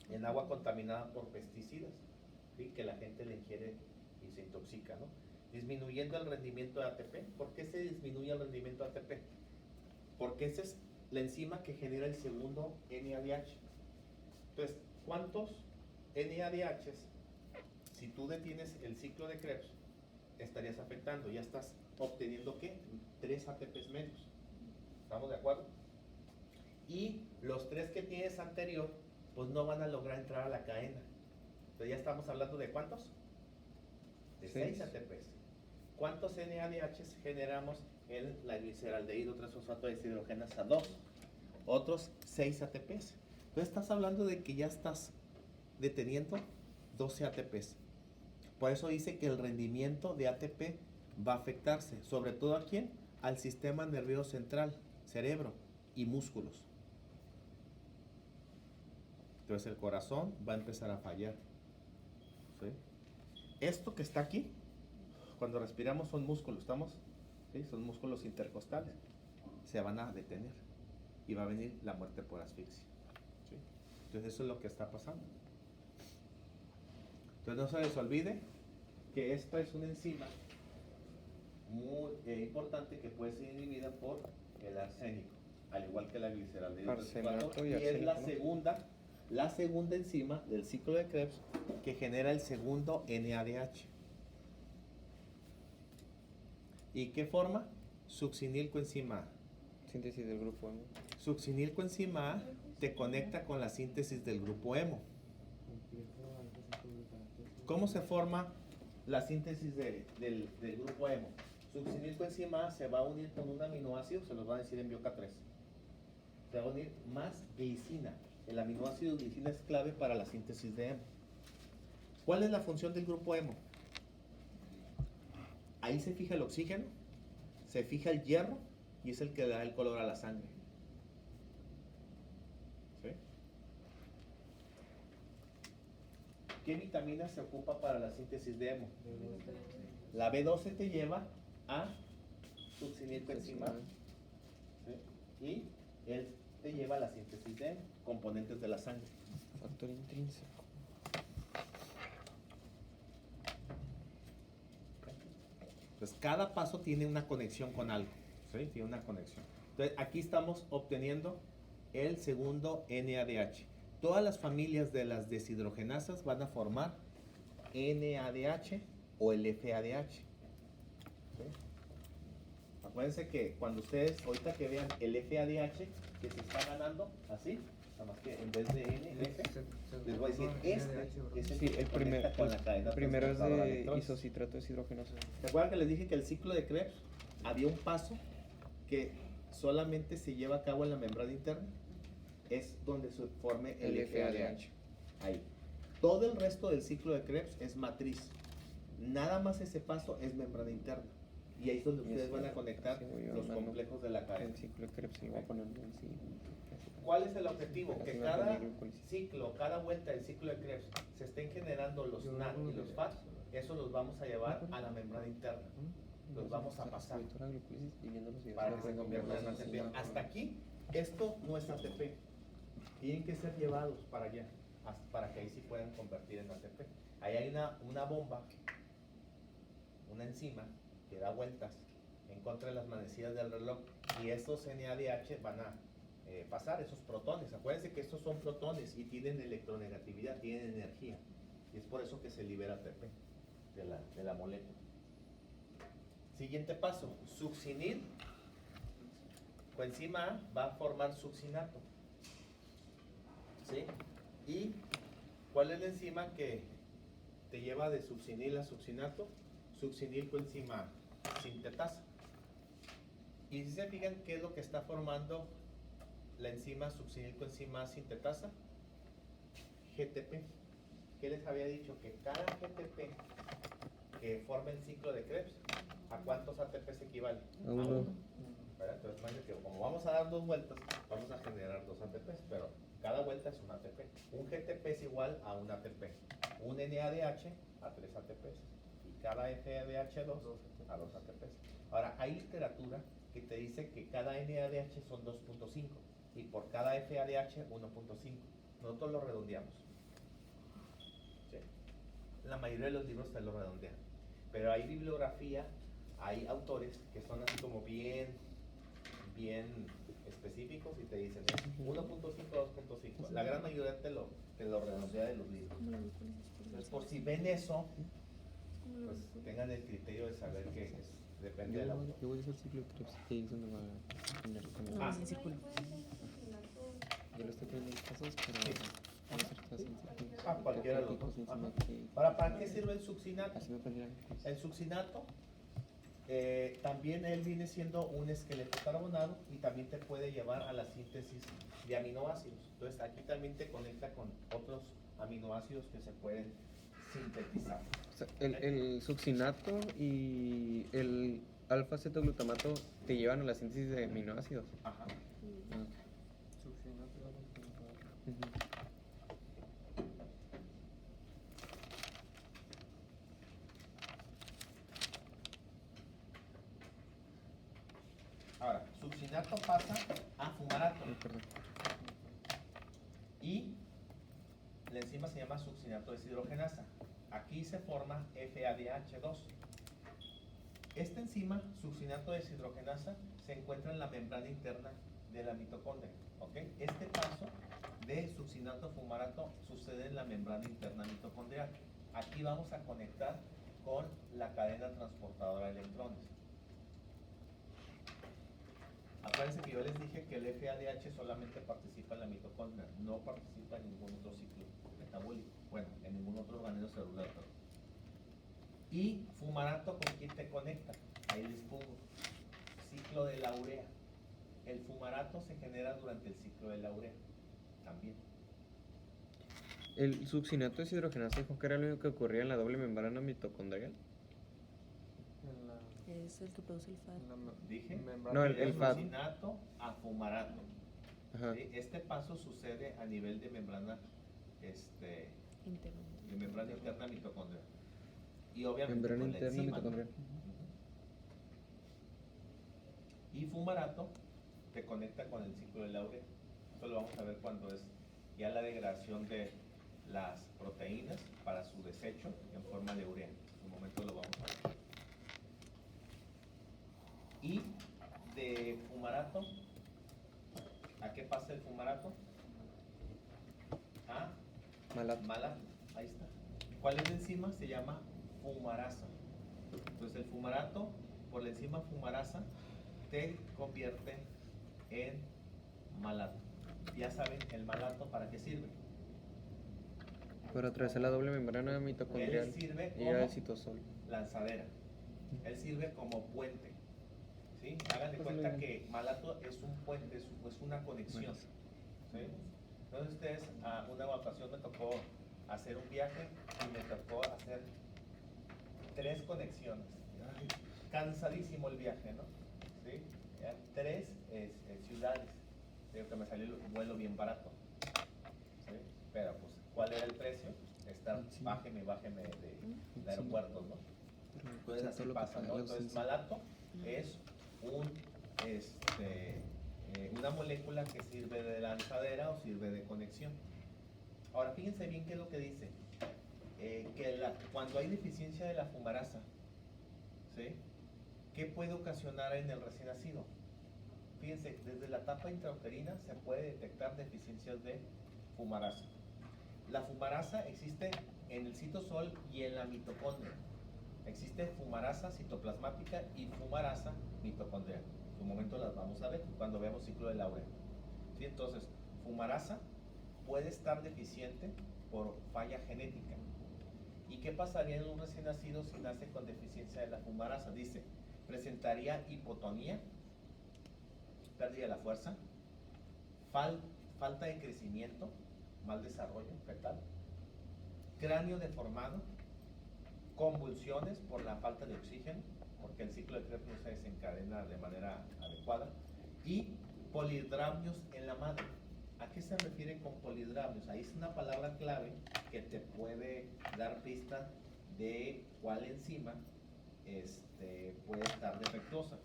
En agua contaminada por pesticidas, ¿sí? Que la gente le ingiere y se intoxica, ¿no? Disminuyendo el rendimiento de ATP. ¿Por qué se disminuye el rendimiento de ATP? Porque esa es la enzima que genera el segundo NADH. Entonces, ¿cuántos NADHs, si tú detienes el ciclo de Krebs, estarías afectando? Ya estás obteniendo, ¿qué? 3 ATPs menos. ¿Estamos de acuerdo? Y los 3 que tienes anterior, pues no van a lograr entrar a la cadena. Entonces ya estamos hablando de ¿cuántos? De 6 Seis. ATPs. ¿Cuántos NADHs generamos en la gliceraldehído 3-fosfato de deshidrogenasa 2? Otros 6 ATPs. Entonces estás hablando de que ya estás deteniendo 12 ATPs. Por eso dice que el rendimiento de ATP va a afectarse, sobre todo ¿a quién? Al sistema nervioso central, cerebro y músculos. Entonces el corazón va a empezar a fallar. ¿Sí? Esto que está aquí, cuando respiramos son músculos, ¿estamos? ¿Sí? Son músculos intercostales. Se van a detener y va a venir la muerte por asfixia. ¿Sí? Entonces eso es lo que está pasando. Entonces no se les olvide que esta es una enzima muy importante que puede ser inhibida por el arsénico, al igual que la gliceraldehído Arsenato y y es la arsénico, ¿no? segunda enzima del ciclo de Krebs que genera el segundo NADH. ¿Y qué forma? Succinilcoenzima A. Síntesis del grupo hemo. Succinilcoenzima A te conecta con la síntesis del grupo hemo. ¿Cómo se forma la síntesis del grupo hemo? Succinilcoenzima A se va a unir con un aminoácido, se los va a decir en Bioca 3. Se va a unir más glicina. El aminoácido glicina es clave para la síntesis de hemo. ¿Cuál es la función del grupo hemo? Ahí se fija el oxígeno, se fija el hierro y es el que le da el color a la sangre. ¿Sí? ¿Qué vitamina se ocupa para la síntesis de hemo? La B12 te lleva a succinilcoenzima A, ¿sí? Y él te lleva a la síntesis de hemo, componentes de la sangre. Factor intrínseco. Entonces, cada paso tiene una conexión con algo, ¿sí? Tiene una conexión. Entonces, aquí estamos obteniendo el segundo NADH. Todas las familias de las deshidrogenasas van a formar NADH o el FADH. ¿Sí? Acuérdense que cuando ustedes, ahorita que vean el FADH que se está ganando, así, nada más que en vez de F, les voy a decir, este es el Sí, que el conecta con la cadena primero es transportadora de de electrones. isocitrato deshidrogenoso. ¿Se acuerdan que les dije que el ciclo de Krebs había un paso que solamente se lleva a cabo en la membrana interna? Es donde se forme el FADH. Ahí. Todo el resto del ciclo de Krebs es matriz. Nada más ese paso es membrana interna. Y ahí es donde ustedes van a conectar Sí, voy a los mandar complejos de la cadena. El ciclo de Krebs se lo voy a poner en sí. ¿Cuál es el objetivo? Que Así va a cada poner glucólisis. ciclo, cada vuelta del ciclo de Krebs se estén generando los NAD y los FAD. Eso los vamos a llevar a la membrana interna. Los vamos a pasar Para para que se conviertan en ATP. Hasta aquí, esto no es ATP. Tienen que ser llevados para allá, para que ahí sí puedan convertir en ATP. Ahí hay una bomba, una enzima que da vueltas en contra de las manecillas del reloj y estos NADH van a pasar esos protones. Acuérdense que estos son protones y tienen electronegatividad, tienen energía. Y es por eso que se libera ATP de la molécula. Siguiente paso, succinil. Coenzima A va a formar succinato. ¿Sí? ¿Y cuál es la enzima que te lleva de succinil a succinato? Succinilcoenzima A, sintetasa. Y si se fijan qué es lo que está formando la enzima succinilcoenzima A sintetasa, GTP. ¿Qué les había dicho? Que cada GTP que forma el ciclo de Krebs, ¿a cuántos ATPs equivale? A uno. ¿Verdad? Entonces, imagínate que como vamos a dar 2 vueltas, vamos a generar 2 ATPs, pero cada vuelta es un ATP. Un GTP es igual a un ATP. Un NADH a 3 ATPs. Y cada FADH2 a 2 ATPs. Ahora, hay literatura que te dice que cada NADH son 2.5 y por cada FADH 1.5. Nosotros lo redondeamos. ¿Sí? La mayoría de los libros te lo redondean. Pero hay bibliografía, hay autores que son así como bien específicos y te dicen 1.5, 2.5. La gran mayoría te lo redondea de los libros. Entonces, por si ven eso, pues tengan el criterio de saber que depende del autor. Yo voy a hacer ciclo de Krebs y ahí es donde va a poner como... Ah. Sí, círculo. cualquiera de los dos. Ajá. ¿Para qué sirve el succinato? Así me aprendí. El succinato también él viene siendo un esqueleto carbonado y también te puede llevar a la síntesis de aminoácidos. Entonces aquí también te conecta con otros aminoácidos que se pueden sintetizar. O sea, el succinato y el alfa-cetoglutamato te llevan a la síntesis de aminoácidos. Ajá. Ah, ujú. Ahora, succinato pasa a fumarato Ay, perdón. y la enzima se llama succinato deshidrogenasa. Aquí se forma FADH2. Esta enzima, succinato deshidrogenasa, se encuentra en la membrana interna de la mitocondria. ¿Ok? Este paso de succinato a fumarato sucede en la membrana interna mitocondrial. Aquí vamos a conectar con la cadena transportadora de electrones. Acuérdense que yo les dije que el FADH solamente participa en la mitocondria, no participa en ningún otro ciclo metabólico, bueno, en ningún otro organelo celular. Y fumarato, ¿con quién te conecta? Ahí les pongo ciclo de la urea. El fumarato se genera durante el ciclo de la urea también. El succinato deshidrogenasa dijo que era lo único que ocurría en la doble membrana mitocondrial. En la, Es el que produce el FAD. en la Dije. membrana. No, el De FAD. succinato a fumarato. Ajá. ¿Sí? Este paso sucede a nivel de membrana, Interno. de membrana interna mitocondrial. Y obviamente Membrana con la interna enzima, ¿no? mitocondrial. Y fumarato te conecta con el ciclo de la urea. Esto lo vamos a ver cuando es ya la degradación de las proteínas para su desecho en forma de urea. En un momento lo vamos a ver. Y de fumarato, ¿a qué pasa el fumarato? A Malato. malato. Ahí está. ¿Cuál es la enzima? Se llama fumarasa. Entonces el fumarato, por la enzima fumarasa, te convierte en malato. Ya saben, el malato ¿para qué sirve? Para atravesar la doble membrana mitocondrial Él sirve y llegar como al citosol. lanzadera. Él sirve como puente. ¿Sí? Hagan de Pues cuenta muy que malato es un puente, es una conexión. Bueno. ¿Sí? Entonces ustedes, a una ocasión me tocó hacer un viaje y me tocó hacer 3 conexiones. Ay, cansadísimo el viaje, ¿no? ¿Sí? Eran 3 ciudades. Digo que me salió el vuelo bien barato. ¿Sí? Pero pues, ¿cuál era el precio? Estar, Sí. bájeme de aeropuertos, ¿no? Entonces así pasa, ¿no? Entonces malato es una molécula que sirve de lanzadera o sirve de conexión. Ahora fíjense bien qué es lo que dice. Cuando hay deficiencia de la fumarasa, ¿sí? ¿Qué puede ocasionar en el recién nacido? Fíjense, desde la etapa intrauterina se puede detectar deficiencias de fumarasa. La fumarasa existe en el citosol y en la mitocondria. Existe fumarasa citoplasmática y fumarasa mitocondrial. En su momento las vamos a ver cuando veamos ciclo de la urea. ¿Sí? Entonces, fumarasa puede estar deficiente por falla genética. ¿Y qué pasaría en un recién nacido si nace con deficiencia de la fumarasa? Dice, presentaría hipotonía, pérdida de la fuerza, falta de crecimiento, mal desarrollo fetal, cráneo deformado, convulsiones por la falta de oxígeno, porque el ciclo de Krebs no se desencadena de manera adecuada, y polidramios en la madre. ¿A qué se refiere con polidramios? Ahí es una palabra clave que te puede dar pista de cuál enzima puede estar defectuosa.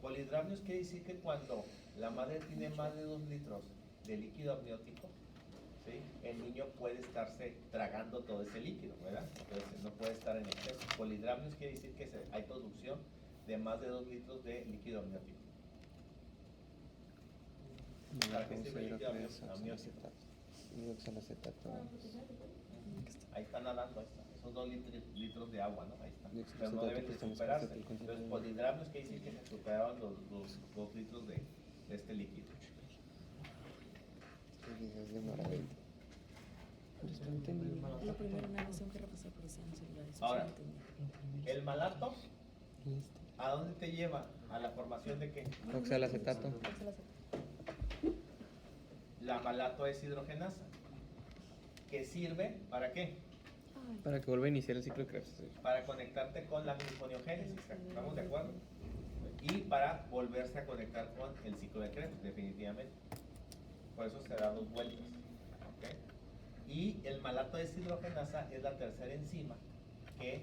Polidramios quiere decir que cuando la madre tiene más de 2 litros de líquido amniótico, ¿sí? El niño puede estarse tragando todo ese líquido, ¿verdad? Entonces no puede estar en exceso. Polidramios quiere decir que hay producción de más de 2 litros de líquido amniótico. ¿Para qué sirve el líquido amniótico? Ahí está nadando, ahí está. Esos 2 litros de agua, ¿no? Ahí está. Pero no deben de superarse. Entonces, polidramios quiere decir que se superaron los 2 litros de este líquido. Es de maravilla. entendí. Lo primero, una vez tengo que repasar porque sean celulares. eso Ahora. sí lo entendí. El malato, Listo. ¿a dónde te lleva? A la formación de qué? Oxalacetato. La malato deshidrogenasa. ¿Que sirve para qué? Ay, Para que vuelva a iniciar el ciclo de Krebs. Sí. Para conectarte con la gluconeogénesis, ¿estamos de acuerdo? Y para volverse a conectar con el ciclo de Krebs, definitivamente. Por eso se da 2 vueltas. ¿Ok? Y el malato deshidrogenasa es la tercera enzima que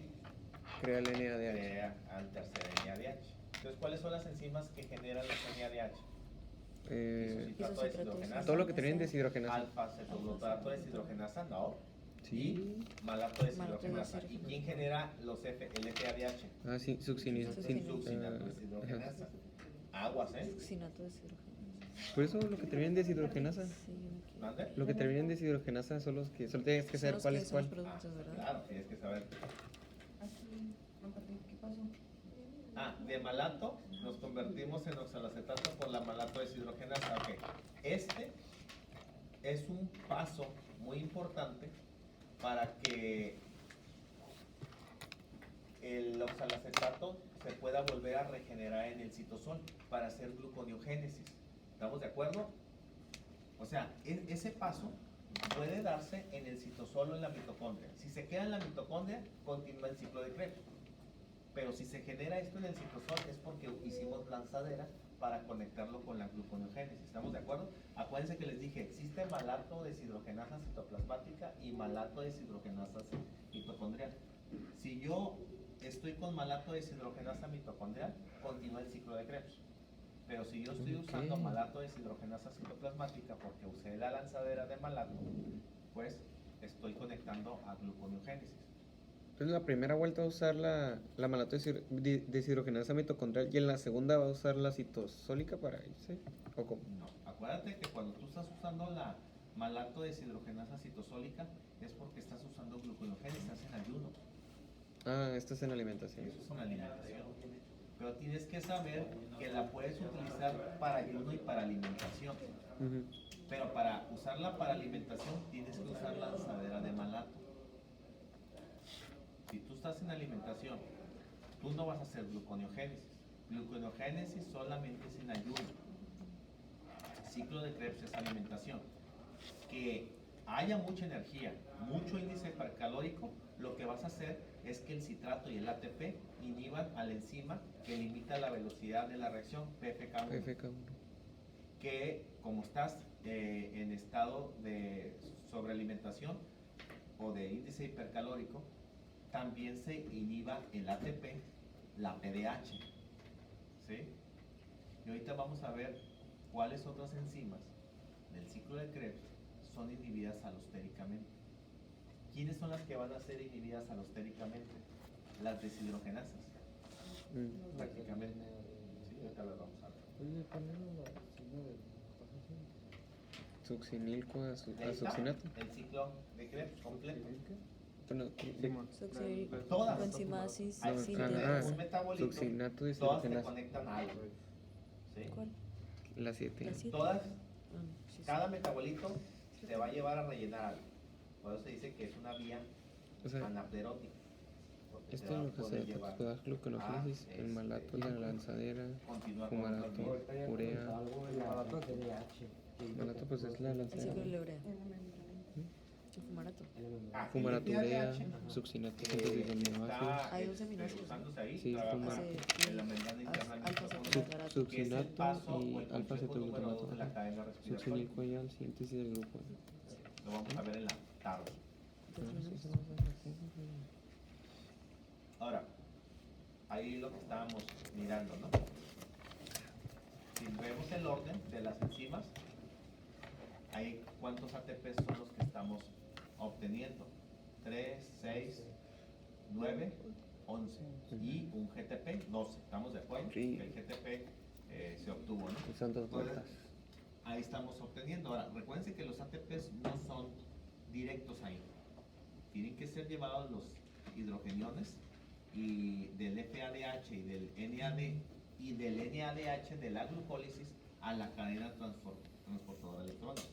Crea el NADH. crea al tercer NADH. Entonces, ¿cuáles son las enzimas que generan los NADH? Isocitrato deshidrogenasa, Todo lo que termina en deshidrogenasa. alfa cetoglutarato deshidrogenasa, no. Sí. Y malato deshidrogenasa. ¿Y quién genera los el FADH? Ah, sí, succinato. Succinato deshidrogenasa. Aguas, ¿eh? Succinato deshidrogenasa. Por eso lo que termina en deshidrogenasa. Sí, yo me equivoco. ¿Mande? Lo que termina en deshidrogenasa son los que. Solo tienes que Son saber los cuál que es son los cuál. productos, ¿verdad? Claro, tienes que saber. Aquí, ¿qué pasó? De malato nos convertimos en oxalacetato por la malato deshidrogenasa. Ok. Este es un paso muy importante para que el oxalacetato se pueda volver a regenerar en el citosol para hacer gluconeogénesis. ¿Estamos de acuerdo? O sea, ese paso puede darse en el citosol o en la mitocondria. Si se queda en la mitocondria, continúa el ciclo de Krebs. Pero si se genera esto en el citosol es porque hicimos lanzadera para conectarlo con la gluconeogénesis. ¿Estamos de acuerdo? Acuérdense que les dije, existe malato deshidrogenasa citoplasmática y malato deshidrogenasa mitocondrial. Si yo estoy con malato deshidrogenasa mitocondrial, continúa el ciclo de Krebs. Pero si yo estoy usando malato deshidrogenasa citoplasmática porque usé la lanzadera de malato, pues estoy conectando a gluconeogénesis. Entonces la primera vuelta va a usar la malato deshidrogenasa mitocondrial y en la segunda va a usar la citosólica para irse. ¿O cómo? No, acuérdate que cuando tú estás usando la malato deshidrogenasa citosólica es porque estás usando gluconeogénesis, estás en ayuno. Ah, esto es en alimentación. Eso es una alimentación. Pero tienes que saber que la puedes utilizar para ayuno y para alimentación. Ujú. Pero para usarla para alimentación tienes que usar la lanzadera de malato. Si tú estás en alimentación, tú no vas a hacer gluconeogénesis. Gluconeogénesis solamente es en ayuno. Ciclo de Krebs es alimentación. Que haya mucha energía, mucho índice hipercalórico, lo que vas a hacer es que el citrato y el ATP inhiban a la enzima que limita la velocidad de la reacción PFK1. PFK1. Que como estás en estado de sobrealimentación o de índice hipercalórico, también se inhiba el ATP, la PDH. ¿Sí? Y ahorita vamos a ver cuáles otras enzimas del ciclo de Krebs son inhibidas alostéricamente. ¿Quiénes son las que van a ser inhibidas alostéricamente? Las deshidrogenasas, prácticamente. Sí, ahorita las vamos a ver. Oye, ponemos la sigla de Succinilco a Ahí está, succinato. el ciclo de Krebs completo. Bueno, Todas. Coenzimasis, Hay síntesis. un metabolito, succinato todas se deshidrogenasa. conectan a algo. ¿Sí? ¿Cuál? La 7. La 7. Todas, Ah, no, sí, sí. cada metabolito te va a llevar a rellenar algo. Por eso se dice que es una vía O sea, anaplerótica. Porque esto te va es a lo que poder se llevar puede dar gluconeogénesis, a, el malato, la lanzadera, continuar con fumarato, otras vías. urea. Malato de DH. Malato pues es la El ciclo lanzadera. de la urea. El fumarato. Ah, Fumarato, el urea, FADH, succinato, que síntesis de aminoácidos. está Hay 12 aminoácidos, ¿no? usándose ahí, Sí, trabaja fumarato. en la membrana interna Alfa mitocondrial, cetoglutarato. que es el Succinato paso o y el alfa complejo número 2 cetoglutamato. de la cadena respiratoria. Succinilco y al síntesis del grupo. Lo vamos a ver en la tarde. Ahora, ahí lo que estábamos mirando, ¿no? Si vemos el orden de las enzimas, hay cuántos ATP son los que estamos obteniendo. 3, 6, 9, 11. Y un GTP, 12. ¿Estamos de acuerdo? Sí. Que el GTP se obtuvo, ¿no? Son 2 Entonces, vueltas. ahí estamos obteniendo. Ahora, recuerden que los ATPs no son directos ahí. Tienen que ser llevados los hidrogeniones y del FADH y del NADH de la glucólisis a la cadena transportadora de electrones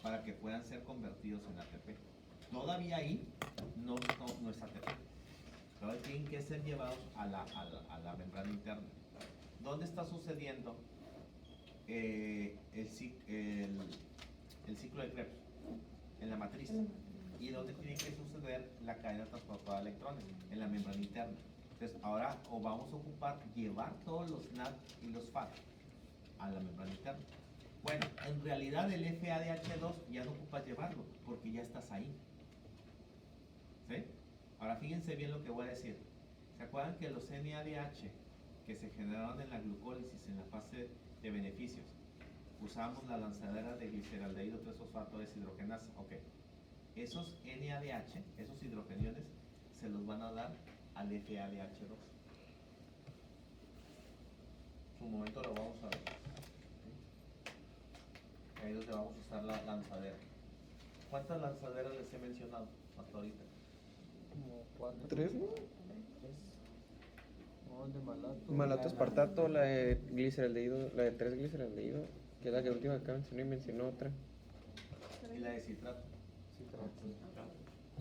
para que puedan ser convertidos en ATP. Todavía ahí no está ATP. Todavía tienen que ser llevados a la membrana interna. ¿Dónde está sucediendo el ciclo de Krebs? En la matriz. ¿Y dónde tiene que suceder la cadena transportada de electrones? En la membrana interna. Entonces, ahora o vamos a ocupar llevar todos los NAD y los FAD a la membrana interna. Bueno, en realidad el FADH2 ya no ocupas llevarlo, porque ya estás ahí. ¿Sí? Ahora fíjense bien lo que voy a decir. ¿Se acuerdan que los NADH que se generaron en la glucólisis en la fase de beneficios, usamos la lanzadera de gliceraldehído 3-fosfato deshidrogenasa? Ok. Esos NADH, esos hidrogeniones, se los van a dar al FADH2. Su momento lo vamos a ver. Ahí es donde vamos a usar la lanzadera. ¿Cuántas lanzaderas les he mencionado hasta ahorita? Como 4. 3, ¿no? 3. No, de malato. Malato espartato, la de gliceraldehído, la de 3 gliceraldehído, que es la que última acá mencioné y mencionó otra. Y la de citrato.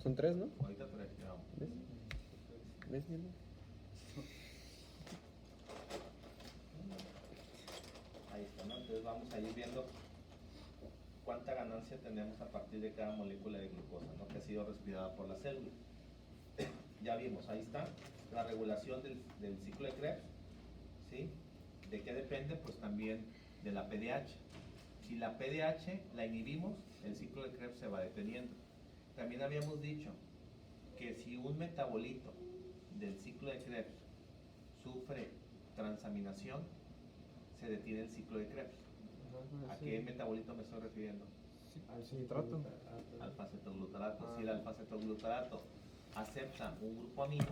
Son 3, ¿no? Ahorita 3, ya vamos. ¿Ves? ¿Ves, mi amor? Ahí está, ¿no? Entonces vamos a ir viendo cuánta ganancia tenemos a partir de cada molécula de glucosa, ¿no? Que ha sido respirada por la célula. Ya vimos, ahí está la regulación del ciclo de Krebs, ¿sí? ¿De qué depende? Pues también de la PDH. Si la PDH la inhibimos, el ciclo de Krebs se va deteniendo. También habíamos dicho que si un metabolito del ciclo de Krebs sufre transaminación, se detiene el ciclo de Krebs. ¿A qué metabolito me estoy refiriendo? Al citrato. Alfa-cetoglutarato. Si el alfa-cetoglutarato acepta un grupo amino,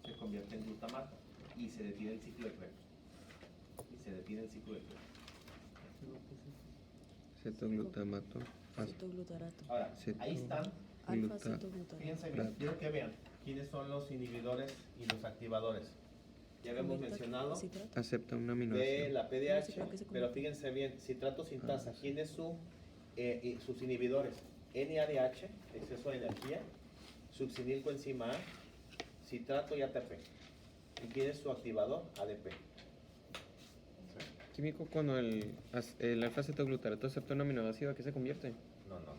se convierte en glutamato y se detiene el ciclo de Krebs. Cetoglutamato. Cetoglutarato. Ahora, ahí están. Alfa-cetoglutarato. Fíjense bien, quiero que vean quiénes son los inhibidores y los activadores. Ya habíamos mencionado Citrato. Acepta un de aminoácido. la No, sí, PDH, creo que se pero come. fíjense bien, citrato sintasa, ¿quiénes son sus inhibidores? NADH, exceso de energía, succinilcoenzima A, citrato y ATP. ¿Y quién es su activador? ADP. Químico, cuando el alfa-cetoglutarato acepta un aminoácido, ¿a qué se convierte? No, no.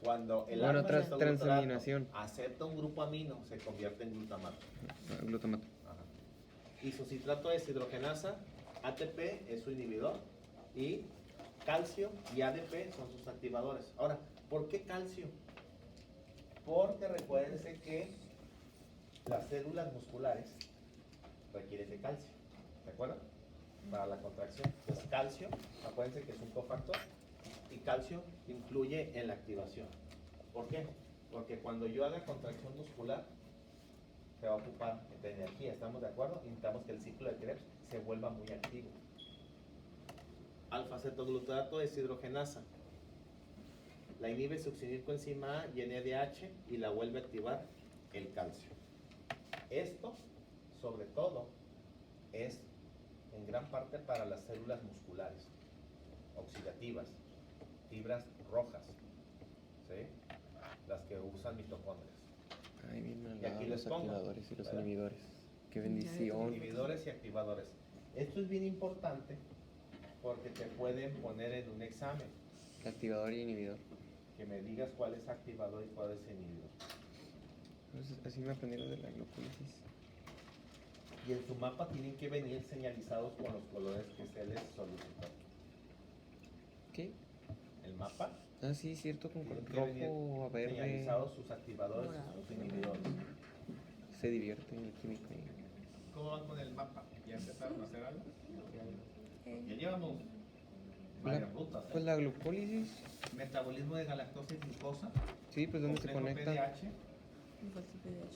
Cuando el Bueno, alfa-cetoglutarato transaminación. acepta un grupo amino, se convierte en glutamato. Glutamato. Ajá. Isocitrato de deshidrogenasa, ATP es su inhibidor y calcio y ADP son sus activadores. Ahora, ¿por qué calcio? Porque recuérdense que las células musculares requieren de calcio, ¿de acuerdo? Para la contracción. Pues calcio, acuérdense que es un cofactor y calcio influye en la activación. ¿Por qué? Porque cuando yo haga contracción muscular, se va a ocupar de energía, ¿estamos de acuerdo? Y necesitamos que el ciclo de Krebs se vuelva muy activo. Alfa-cetoglutarato de deshidrogenasa la inhibe succinilcoenzima A y NADH y la vuelve a activar el calcio. Esto, sobre todo, es en gran parte para las células musculares, oxidativas, fibras rojas, ¿sí? Las que usan mitocondrias. Ay, bien al Y aquí lado les los pongo, activadores y los ¿verdad? inhibidores. Qué bendición. Inhibidores y activadores. Esto es bien importante porque te pueden poner en un examen Activador y inhibidor. que me digas cuál es activador y cuál es inhibidor. Pues así me aprendieron de la glucólisis. Y en su mapa tienen que venir señalizados con los colores que se les solicitó. ¿Qué? El mapa Ah, sí, cierto, con tiene que venir rojo a verde. señalizados sus activadores Morado, y sus inhibidores. Se divierte en el químico. ¿Cómo van con el mapa? ¿Ya empezaron a hacer algo? Eh, Ya llevamos La- varias rutas. Pues la glucólisis. Metabolismo de galactosa y glucosa. Sí, pues ¿dónde se complejo conecta? PDH. Me falta el PDH.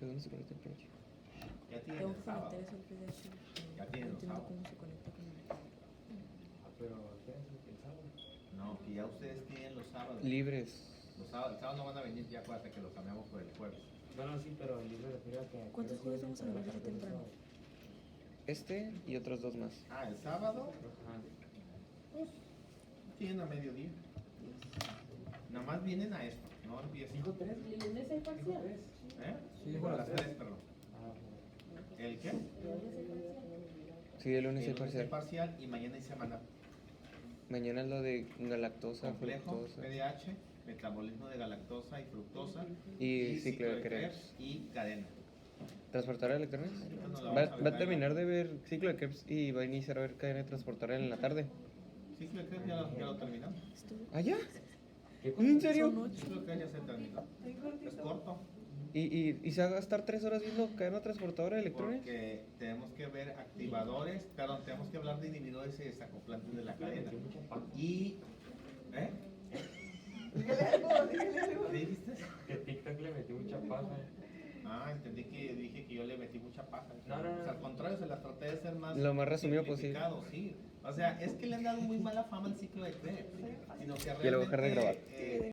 ¿De dónde se conecta el pH? Ya tienen Tengo el que sábado. conectar eso al PDH. Ya No tienen los entiendo sábados. cómo se conecta con el... Pero apenas empezamos. No, que ya ustedes tienen los sábados. Libres. Los sábados, el sábado no van a venir, ya acuérdate que lo cambiamos por el jueves. Bueno, sí, pero el libro refiere a que. ¿Cuántos jueves vamos a venir así temprano? Este y otros dos más. Ah, el sábado, Ajá. pues, tienen a mediodía. Nada más vienen a esto, no empiezan. 5-3. ¿Y el lunes hay parcial? ¿Eh? Sí, Digo, a las 3, perdón. Ah, ¿El qué? ¿El lunes hay parcial? Sí, el lunes El es lunes hay parcial. parcial y mañana hay semana. Mañana es lo de galactosa, Complejo, fructosa PDH, metabolismo de galactosa y fructosa. y ciclo de Krebs. Krebs y cadena. ¿Transportadora de electrones? Ahorita nos la Va, vamos a ver va a ahí. terminar de ver ciclo de Krebs y va a iniciar a ver cadena de transportadora en la tarde. Ciclo de Krebs ya lo terminamos. ¿Ah, ya? ¿Qué ¿En serio? Son 8. Ciclo de Krebs ya se terminó. Es corto. ¿Y se va a gastar 3 horas viendo cadena transportadora de electrones? Porque tenemos que ver activadores, perdón, tenemos que hablar de inhibidores y desacoplantes de la cadena. Mucha paja. Y. ¿Eh? ¿Sí dijiste? Que TikTok le metió mucha paja. Ah, entendí que dije que yo le metí mucha paja. No, no, no. O sea, al contrario, se las traté de ser más. Lo más resumido simplificado, sí. O sea, es que le han dado muy mala fama al ciclo de Krebs. Sino que Ya lo voy a dejar de realmente, grabar.